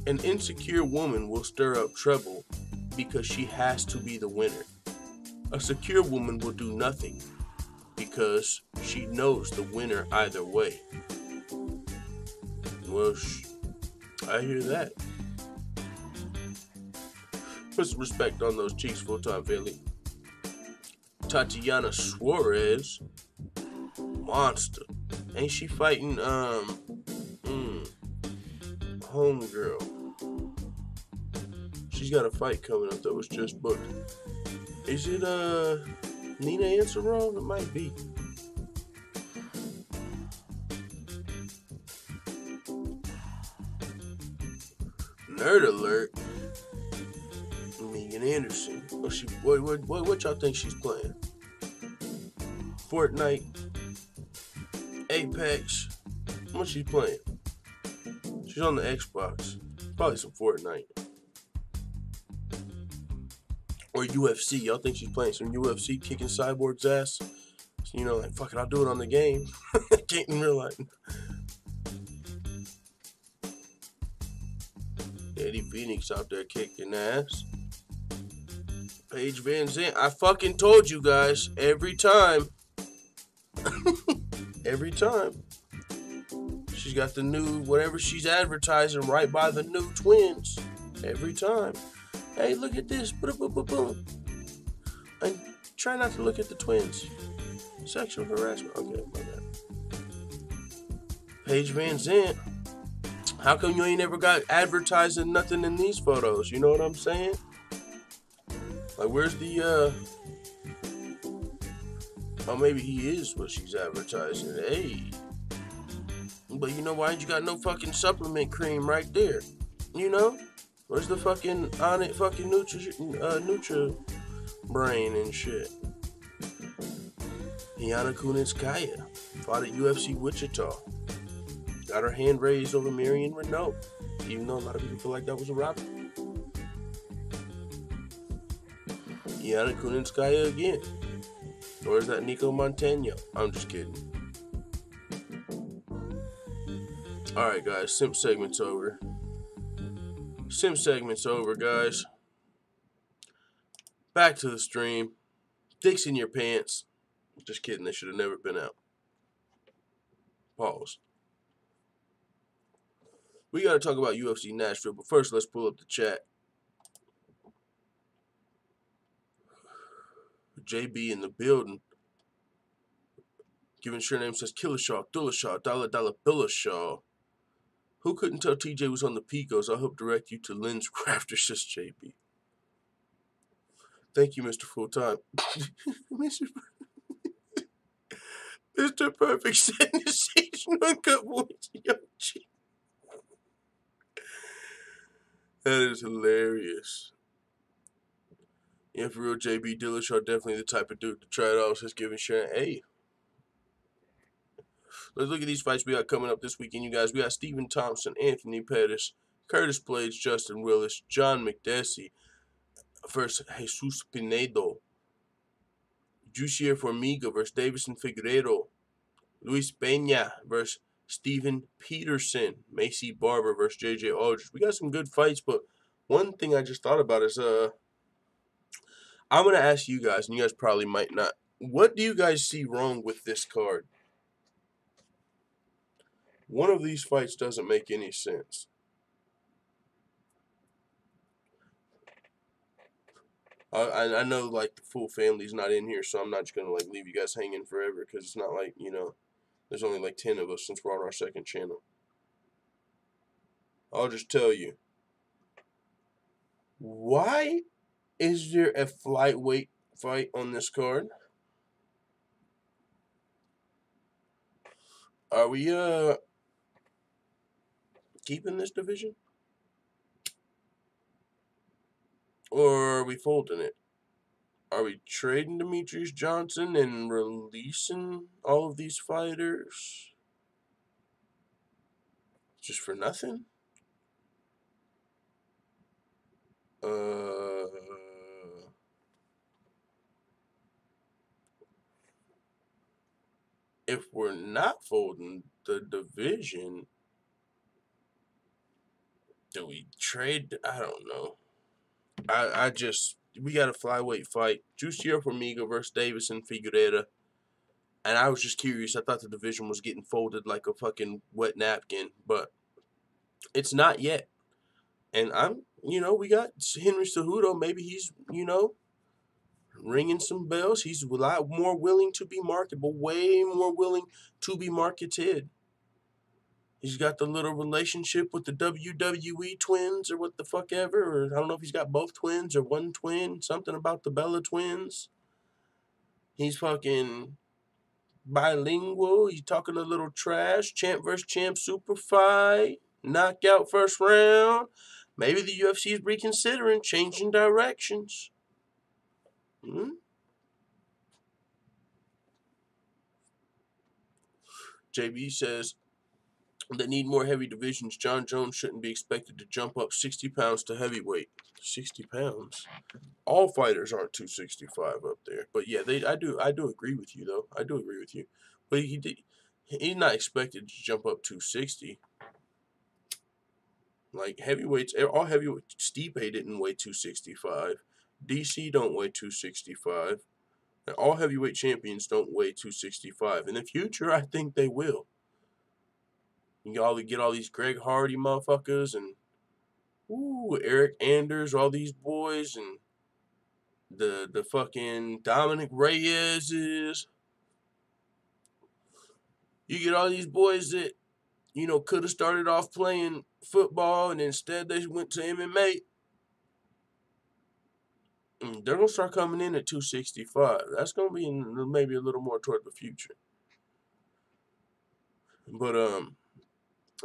An insecure woman will stir up trouble because she has to be the winner. A secure woman will do nothing because she knows the winner either way. Well, I hear that. Put some respect on those cheeks, full-time family. Tatiana Suarez, monster. Ain't she fighting, homegirl? She's got a fight coming up that was just booked. Is it, Nina Ansaroff? It might be. Nerd alert. Megan Anderson. What y'all think she's playing? Fortnite, Apex. What she playing? She's on the Xbox. Probably some Fortnite. Or UFC. Y'all think she's playing some UFC, kicking Cyborg's ass? So, you know, like, fuck it, I'll do it on the game. Can't in real life. Eddie Phoenix out there kicking ass. Paige Van Zandt. I fucking told you guys. Every time. Every time. She's got the new, whatever she's advertising right by the new twins. Every time. Hey, look at this. Boom, boom, boom, boom. And try not to look at the twins. Sexual harassment. Okay, my bad. Paige Van Zandt. How come you ain't ever got advertising nothing in these photos? You know what I'm saying? Like, where's the, oh, maybe he is what she's advertising. Hey. But you know, why ain't you got no fucking supplement cream right there? You know? Where's the fucking on it fucking Nutra brain and shit? Yana Kunitskaya fought at UFC Wichita. Got her hand raised over Marion Renault, even though a lot of people feel like that was a robbery. Yana Kunitskaya again. Or is that Nico Montano? I'm just kidding. Alright, guys, simp segment's over. Simp segment's over, guys. Back to the stream. Dicks in your pants. Just kidding, they should have never been out. Pause. We gotta talk about UFC Nashville, but first let's pull up the chat. JB in the building. Given sure name says Dillashaw, Dollar Dillashaw. Who couldn't tell TJ was on the Picos? I hope direct you to Lynn's Crafter, says JB. Thank you, Mr. Full-Time. Mr. Perfect Sanitation Uncut Voice. That is hilarious. Yeah, for real, JB Dillashaw definitely the type of dude to try it out. Just giving Sharon, hey. Let's look at these fights we got coming up this weekend, you guys. We got Stephen Thompson, Anthony Pettis, Curtis Blades, Justin Willis, John McDessie versus Jesus Pinedo, Jussier Formiga versus Davison Figueiredo, Luis Peña versus Steven Peterson, Macy Barber versus JJ Aldridge. We got some good fights, but one thing I just thought about is I'm going to ask you guys, and you guys probably might not. What do you guys see wrong with this card? One of these fights doesn't make any sense. I know, like, the full family's not in here, so I'm not just going to, like, leave you guys hanging forever, because it's not like, you know, there's only, like, 10 of us since we're on our second channel. I'll just tell you. Why is there a flyweight fight on this card? Are we, keeping this division? Or are we folding it? Are we trading Demetrius Johnson and releasing all of these fighters just for nothing? If we're not folding the division, do we trade? I don't know. We got a flyweight fight. Jussier Formiga versus Davison Figueiredo. And I was just curious. I thought the division was getting folded like a fucking wet napkin. But it's not yet. And we got Henry Cejudo. Maybe he's, ringing some bells. He's a lot more willing to be marketable. Way more willing to be marketed. He's got the little relationship with the WWE twins or what the fuck ever. Or I don't know if he's got both twins or one twin. Something about the Bella twins. He's fucking bilingual. He's talking a little trash. Champ versus champ super fight. Knockout first round. Maybe the UFC is reconsidering changing directions. JB says, that need more heavy divisions. John Jones shouldn't be expected to jump up 60 pounds to heavyweight. 60 pounds. All fighters aren't 265 up there. But yeah, I do agree with you though. I do agree with you. But he's not expected to jump up 260. Like heavyweights, all heavyweights. Stipe didn't weigh 265. DC don't weigh 265. And all heavyweight champions don't weigh 265. In the future, I think they will. You get all these Greg Hardy motherfuckers and Eric Anders, all these boys, and the fucking Dominic Reyes. You get all these boys that, could have started off playing football and instead they went to MMA. They're going to start coming in at 265. That's going to be maybe a little more toward the future. But,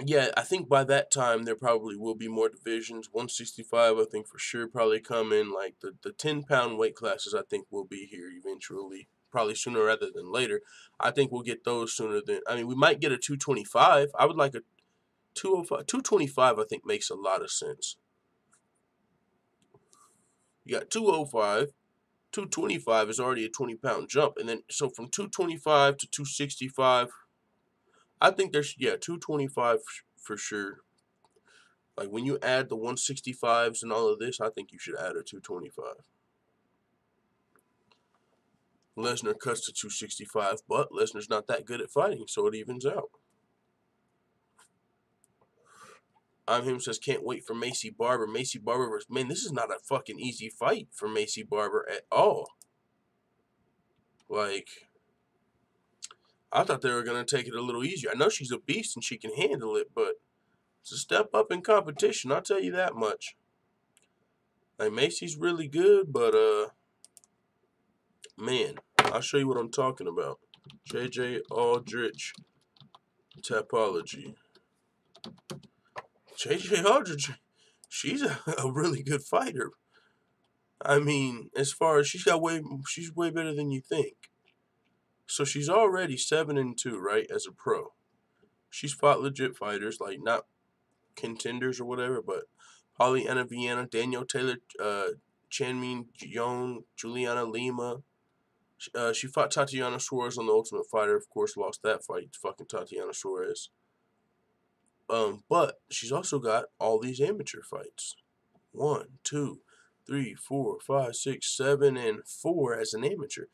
yeah, I think by that time there probably will be more divisions. 165, I think for sure, probably come in. Like the 10-pound weight classes, I think will be here eventually, probably sooner rather than later. I think we'll get those sooner than. I mean, we might get a 225. I would like a 205. 225, I think makes a lot of sense. You got 205. 225 is already a 20-pound jump, and then so from 225 to 265. I think there's 225 for sure. Like when you add the 165s and all of this, I think you should add a 225. Lesnar cuts to 265, but Lesnar's not that good at fighting, so it evens out. I'm Him says, can't wait for Macy Barber. Macy Barber versus, man, this is not a fucking easy fight for Macy Barber at all. Like, I thought they were going to take it a little easier. I know she's a beast and she can handle it, but it's a step up in competition, I'll tell you that much. Like, Macy's really good, but, man, I'll show you what I'm talking about. JJ Aldrich Tapology. JJ Aldrich, she's a really good fighter. I mean, as far as she's way better than you think. So she's already 7-2, right, as a pro. She's fought legit fighters, like not contenders or whatever, but Polyana Viana, Daniel Taylor, Chanmin Young, Juliana Lima. She fought Tatiana Suarez on The Ultimate Fighter. Of course, lost that fight to fucking Tatiana Suarez. But she's also got all these amateur fights. 1, 2, 3, 4, 5, 6, 7, and 4 as an amateur.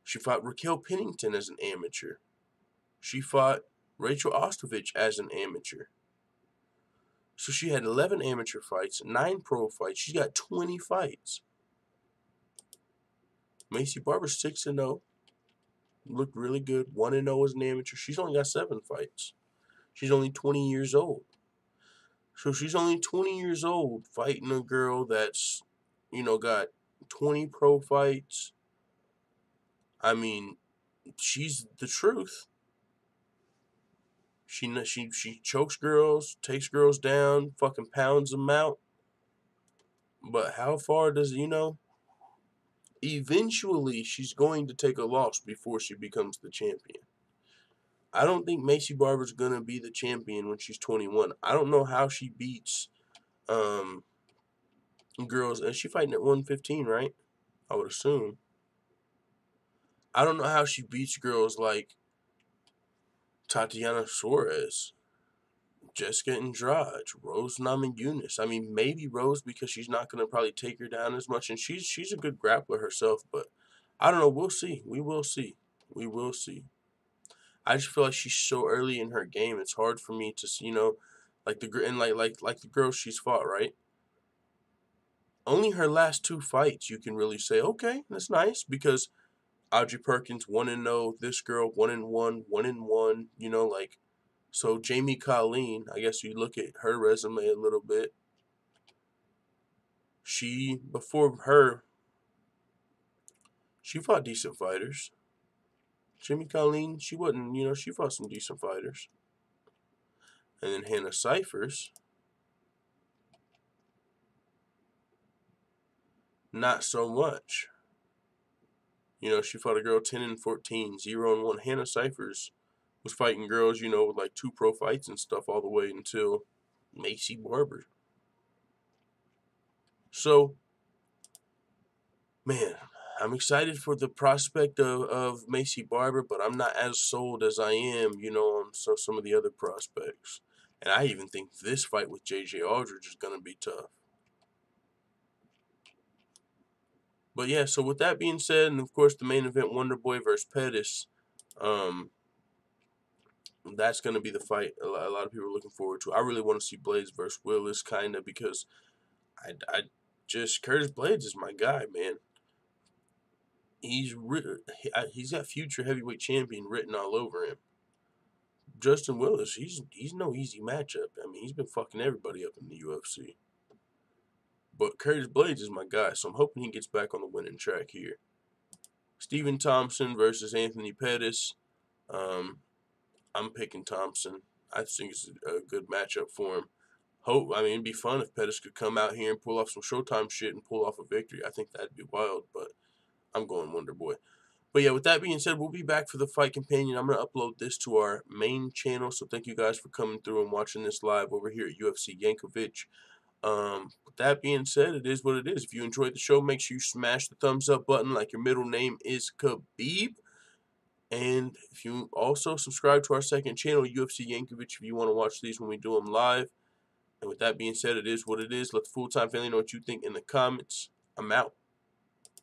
She fought Raquel Pennington as an amateur. She fought Rachel Ostovich as an amateur. So she had 11 amateur fights, 9 pro fights. She's got 20 fights. Macy Barber's 6-0. Looked really good. 1-0 as an amateur. She's only got 7 fights. She's only 20 years old. So she's only 20 years old fighting a girl that's, got 20 pro fights. I mean, she's the truth. She chokes girls, takes girls down, fucking pounds them out. But how far does, eventually she's going to take a loss before she becomes the champion. I don't think Macy Barber's going to be the champion when she's 21. I don't know how she beats girls. And she's fighting at 115, right? I would assume. I don't know how she beats girls like Tatiana Suarez, Jessica Andrade, Rose Namajunas. I mean, maybe Rose because she's not going to probably take her down as much. And she's a good grappler herself. But I don't know. We'll see. We will see. We will see. I just feel like she's so early in her game. It's hard for me to, like the girls she's fought, right? Only her last 2 fights you can really say, okay, that's nice, because Audrey Perkins 1-0, this girl 1-1, 1-1, so Jamie Colleen, I guess you look at her resume a little bit. Before her, she fought decent fighters. Jamie Colleen, she wasn't, she fought some decent fighters. And then Hannah Cyphers, not so much. She fought a girl 10-14, 0-1. Hannah Cyphers was fighting girls, you know, with like 2 pro fights and stuff all the way until Macy Barber. So, man, I'm excited for the prospect of Macy Barber, but I'm not as sold as I am, you know, on some of the other prospects. And I even think this fight with J.J. Aldridge is going to be tough. But yeah, so with that being said, and of course the main event, Wonderboy versus Pettis, that's going to be the fight a lot of people are looking forward to. I really want to see Blades versus Willis, kind of, because I just, Curtis Blades is my guy, man. He's got future heavyweight champion written all over him. Justin Willis, he's no easy matchup. I mean, he's been fucking everybody up in the UFC. But Curtis Blades is my guy, so I'm hoping he gets back on the winning track here. Stephen Thompson versus Anthony Pettis. I'm picking Thompson. I think it's a good matchup for him. I mean, it'd be fun if Pettis could come out here and pull off some Showtime shit and pull off a victory. I think that'd be wild, but I'm going Wonderboy. But yeah, with that being said, we'll be back for the Fight Companion. I'm going to upload this to our main channel, so thank you guys for coming through and watching this live over here at UFC Yankovic. With that being said, it is what it is. If you enjoyed the show, make sure you smash the thumbs up button like your middle name is Khabib. And if you also subscribe to our second channel, UFC Yankovic, if you want to watch these when we do them live. And with that being said, it is what it is. Let the full-time family know what you think in the comments. I'm out.